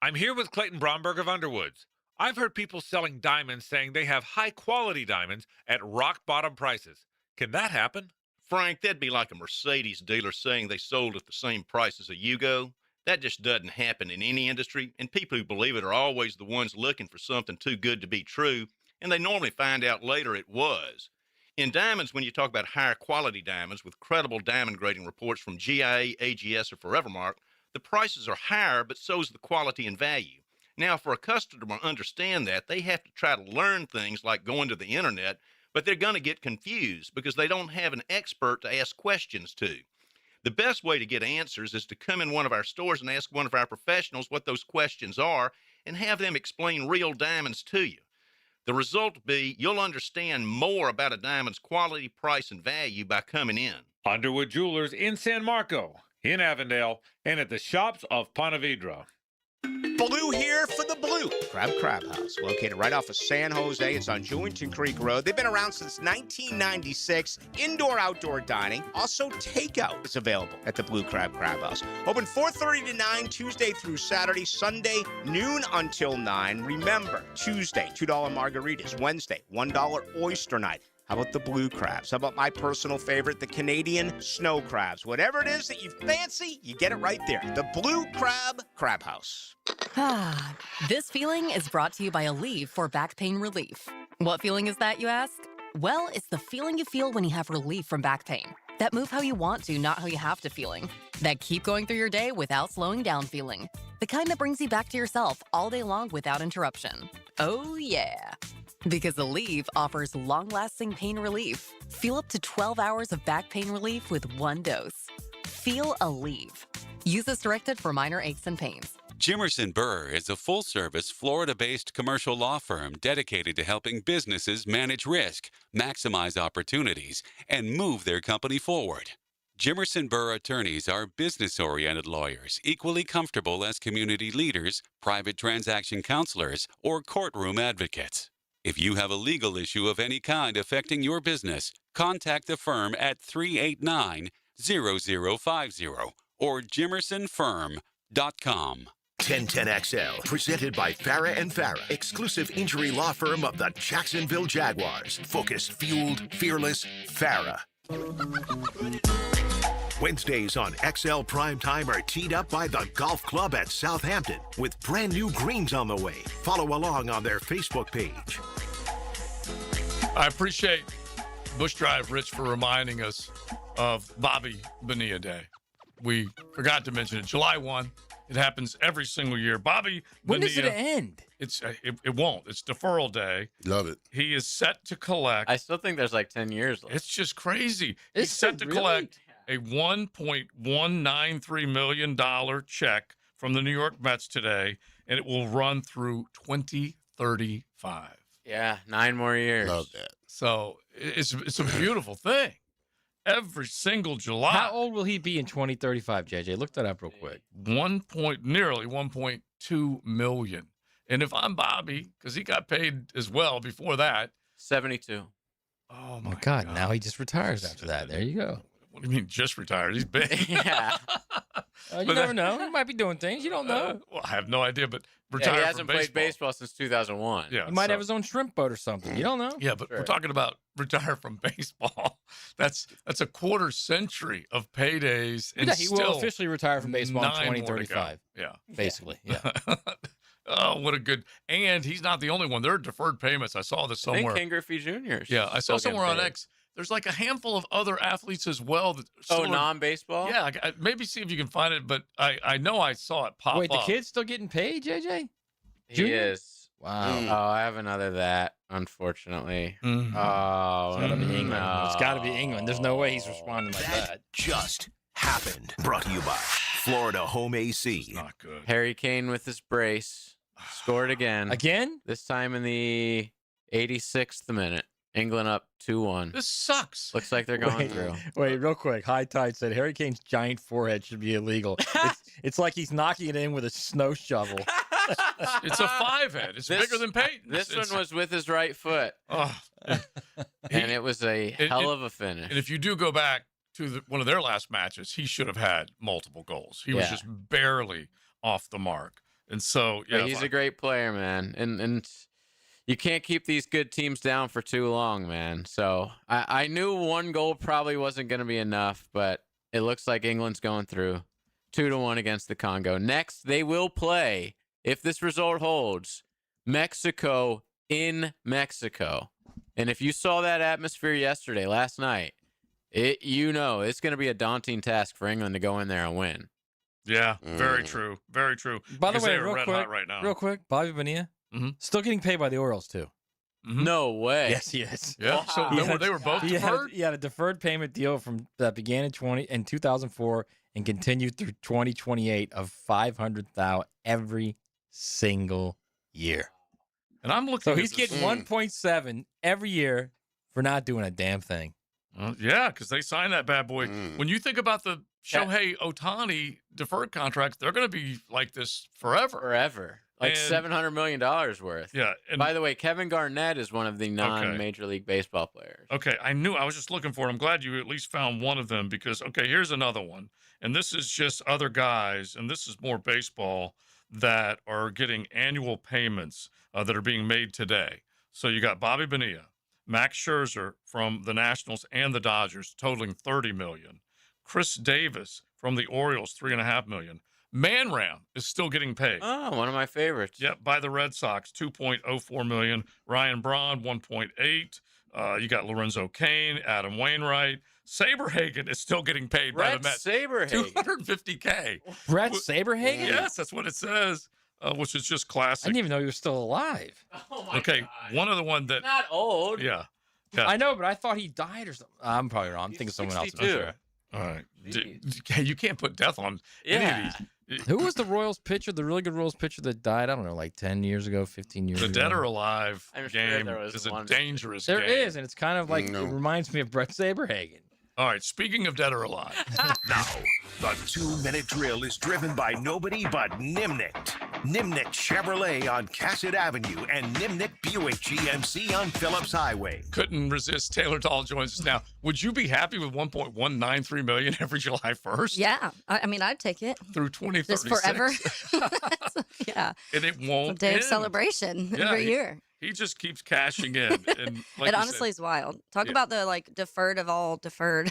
I'm here with Clayton Bromberg of Underwoods. I've heard people selling diamonds saying they have high-quality diamonds at rock-bottom prices. Can that happen? Frank, that'd be like a Mercedes dealer saying they sold at the same price as a Yugo. That just doesn't happen in any industry, and people who believe it are always the ones looking for something too good to be true, and they normally find out later it was. In diamonds, when you talk about higher quality diamonds with credible diamond grading reports from GIA, AGS, or Forevermark, the prices are higher, but so is the quality and value. Now, for a customer to understand that, they have to try to learn things like going to the internet, but they're going to get confused because they don't have an expert to ask questions to. The best way to get answers is to come in one of our stores and ask one of our professionals what those questions are and have them explain real diamonds to you. The result will be you'll understand more about a diamond's quality, price, and value by coming in. Underwood Jewelers in San Marco, in Avondale, and at the shops of Ponte Vedra. Blue here for the Blue Crab House, located right off of San Jose. It's on Jewington Creek Road. They've been around since 1996. Indoor-outdoor dining. Also, takeout is available at the Blue Crab House. Open 4:30 to 9, Tuesday through Saturday. Sunday, noon until 9. Remember, Tuesday, $2 margaritas. Wednesday, $1 oyster night. How about the blue crabs? How about my personal favorite, the Canadian snow crabs? Whatever it is that you fancy, you get it right there. The Blue Crab House. This feeling is brought to you by Aleve for back pain relief. What feeling is that, you ask? Well, it's the feeling you feel when you have relief from back pain. That move how you want to, not how you have to feeling. That keep going through your day without slowing down feeling. The kind that brings you back to yourself all day long without interruption. Oh, yeah. Because Aleve offers long-lasting pain relief. Feel up to 12 hours of back pain relief with one dose. Feel Aleve. Use as directed for minor aches and pains. Jimerson Burr is a full-service, Florida-based commercial law firm dedicated to helping businesses manage risk, maximize opportunities, and move their company forward. Jimerson Burr attorneys are business-oriented lawyers, equally comfortable as community leaders, private transaction counselors, or courtroom advocates. If you have a legal issue of any kind affecting your business, contact the firm at 389-0050 or jimersonfirm.com. 1010XL, presented by Farah and Farah, exclusive injury law firm of the Jacksonville Jaguars. Focused, fueled, fearless, Farah. Wednesdays on XL Primetime are teed up by the Golf Club at Southampton with brand new greens on the way. Follow along on their Facebook page. I appreciate Bush Drive Rich for reminding us of Bobby Bonilla Day. We forgot to mention it. July 1. It happens every single year. Bobby When Bonilla, does it end? It won't. It's deferral day. Love it. He is set to collect. I still think there's like 10 years left. It's just crazy. Is He's set it to really? collect a $1.193 million check from the New York Mets today, and it will run through 2035. Yeah, 9 more years. Love that. So it's a beautiful thing. Every single July. How old will he be in 2035, JJ? Look that up real quick. Nearly 1.2 million. And if I'm Bobby, because he got paid as well before that. 72. Oh my God. Now he just retires after that. There you go. What do you mean just retired? He's big. Yeah. You never know. He might be doing things. You don't know. Well, I have no idea, but Yeah, retired he from hasn't played baseball since 2001. Yeah, He might so- have his own shrimp boat or something. You don't know. Yeah, but we're talking about retire from baseball. That's a quarter century of paydays. And Yeah, he will still officially retire from baseball in 9 more to go. 2035. Yeah. Basically. Yeah. Oh, what a good. And he's not the only one. There are deferred payments. I saw this I think somewhere. Ken Griffey Jr. 's Yeah, I saw still getting somewhere on paid. X. There's like a handful of other athletes as well. That Oh, still are- non-baseball? Yeah, maybe see if you can find it. But I know I saw it pop Wait, the up. kid's still getting paid, JJ? He Junior? is. Wow. Oh, I have another that, unfortunately. Mhm. Oh, It's gotta be England. no. It's gotta be England. There's no way he's responding like that. Just happened. Brought to you by Florida Home AC. Not good. Harry Kane with his brace scored again. Again? This time in the 86th minute. England up 2-1. This sucks. Looks like they're going Wait, through. Wait, real quick. High Tide said Harry Kane's giant forehead should be illegal. It's like he's knocking it in with a snow shovel. It's a 5-head. It's bigger than Peyton. This one was with his right foot. Oh. And it was a hell of a finish. And if you do go back to one of their last matches, he should have had multiple goals. He was Yeah. just barely off the mark. And so, yeah, But he's a great player, man. And you can't keep these good teams down for too long, man. So I knew one goal probably wasn't going to be enough, but it looks like England's going through 2-1 against the Congo. Next, they will play, if this result holds, Mexico in Mexico. And if you saw that atmosphere yesterday, last night, it's going to be a daunting task for England to go in there and win. Yeah, very true. Very true. By the Because way, they are real red quick, hot right now. real quick, Bobby Bonilla still getting paid by the Orioles too. No way. Yes, he is. Yeah, so they were both deferred? He had a deferred payment deal that began in 2004 and continued through 2028 of $500,000 every single year. And I'm looking. So at he's this- getting 1.7 every year for not doing a damn thing. Yeah, because they signed that bad boy. When you think about the Shohei Ohtani deferred contracts, they're going to be like this forever. Like And- $700 million worth. Yeah. And By the way, Kevin Garnett is one of the non-Major League Baseball players. Okay, I was just looking for it. I'm glad you at least found one of them because, okay, here's another one. And this is just other guys, and this is more baseball that are getting annual payments that are being made today. So you got Bobby Bonilla, Max Scherzer from the Nationals and the Dodgers, totaling $30 million. Chris Davis from the Orioles, $3.5 million. Manram is still getting paid. Oh, one of my favorites. Yep, by the Red Sox, $2.04 million. Ryan Braun, $1.8. You got Lorenzo Cain, Adam Wainwright. Saberhagen is still getting paid by the Mets. Saberhagen. $250K. Brett Saberhagen? Yes, that's what it says, which is just classic. I didn't even know he was still alive. Okay, one of the one that not old. Yeah. I know, but I thought he died or something. I'm probably wrong. I'm thinking someone else. 62. All right. You can't put death on any of these. Who was the Royals pitcher, the really good Royals pitcher that died, I don't know, like 10 years ago, 15 years The ago? dead or alive I'm sure game there was is a one. dangerous There game. is, and it's kind of like, it reminds me of Brett Saberhagen. All right, speaking of dead or alive. Now, the 2-minute drill is driven by nobody but Nimnik. Nimnik Chevrolet on Cassett Avenue and Nimnik Buick GMC on Phillips Highway. Couldn't resist. Taylor Dahl joins us now. Would you be happy with $1.193 million every July 1st? Yeah, I mean, I'd take it. Through 2036. Just forever. Yeah. And it won't It's a day of end. celebration every year. He just keeps cashing in. And like It you honestly said, is wild. Talk Yeah. about the deferred of all deferred.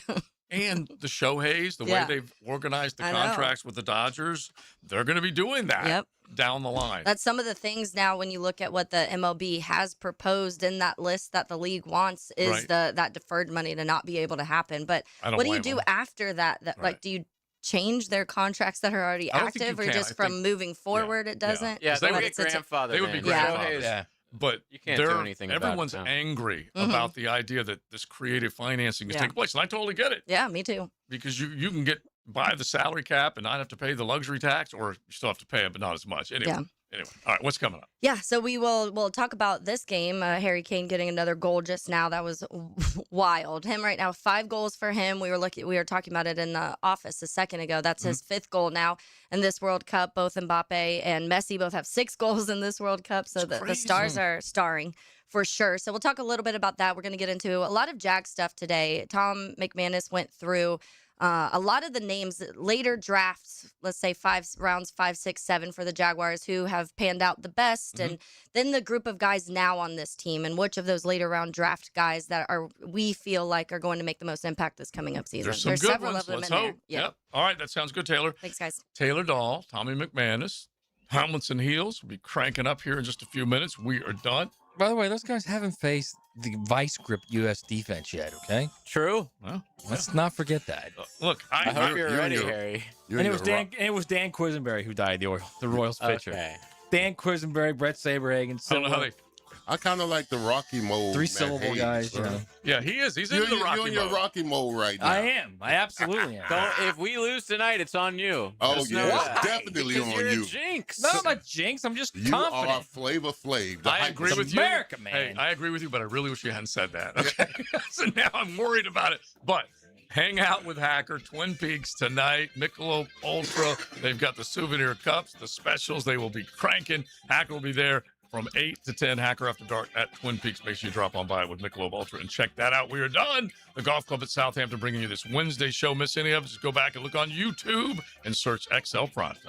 and the Shoheis, the Yeah. way they've organized the I know. contracts with the Dodgers, they're going to be doing that Yep. down the line. That's some of the things now when you look at what the MLB has proposed in that list that the league wants is Right. that deferred money to not be able to happen. But I don't what do you blame do them. after that? Like, do you change their contracts that are already I don't think active, you or can. just I from think- moving forward it doesn't? Yeah, they But would it's get a- grandfathered. They would be in. grandfathered. Yeah. But You can't do they're- anything about it, everyone's so. angry Mhm. about the idea that this creative financing is Yeah. taking place. And I totally get it. Yeah, me too. Because you can get by the salary cap and not have to pay the luxury tax, or you still have to pay it, but not as much. Anyway, all right, what's coming up? Yeah, so we'll talk about this game. Harry Kane getting another goal just now. That was wild. Him right now, 5 goals for him. We were talking about it in the office a second ago. That's his 5th goal now in this World Cup. Both Mbappe and Messi both have 6 goals in this World Cup. So the stars are starring for sure. So we'll talk a little bit about that. We're going to get into a lot of Jag stuff today. Tom McManus went through a lot of the names, later drafts, let's say 5 rounds, 5, 6, 7 for the Jaguars, who have panned out the best. And then the group of guys now on this team, and which of those later round draft guys that we feel like are going to make the most impact this coming up season. There's some good several ones. of them Let's in there. hope. Yeah. Yep. All right, that sounds good, Taylor. Thanks, guys. Taylor Dahl, Tommy McManus, Tomlinson Heels will be cranking up here in just a few minutes. We are done. By the way, those guys haven't faced the vice grip U.S. defense yet, okay? True. Well, let's not forget that. Look, I hope you're ready, Harry. And it was Dan Quisenberry who died, the Royals pitcher. Okay. Dan Quisenberry, Brett Saberhagen. I don't know how they. I kind of like the Rocky mode. 3-syllable guys, you know. Yeah, he is. He's You're in the Rocky you're in your mode. Rocky mode right now. I am. I absolutely am. If we lose tonight, it's on you. Oh, Just yeah, know it's that. definitely Because on you're you. A jinx. No, I'm not jinx. I'm just You confident. are Flavor Flav. the I hype agree man. with you. America, man. Hey, I agree with you, but I really wish you hadn't said that. Okay. So now I'm worried about it. But hang out with Hacker, Twin Peaks tonight, Michelob Ultra. They've got the souvenir cups, the specials. They will be cranking. Hacker will be there from 8 to 10, Hacker After Dark at Twin Peaks. Make sure you drop on by with Michelob Ultra and check that out. We are done. The Golf Club at Southampton bringing you this Wednesday show. Miss any of it, just go back and look on YouTube and search XL Primetime.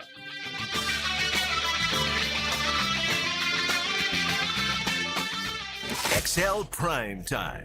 XL Primetime.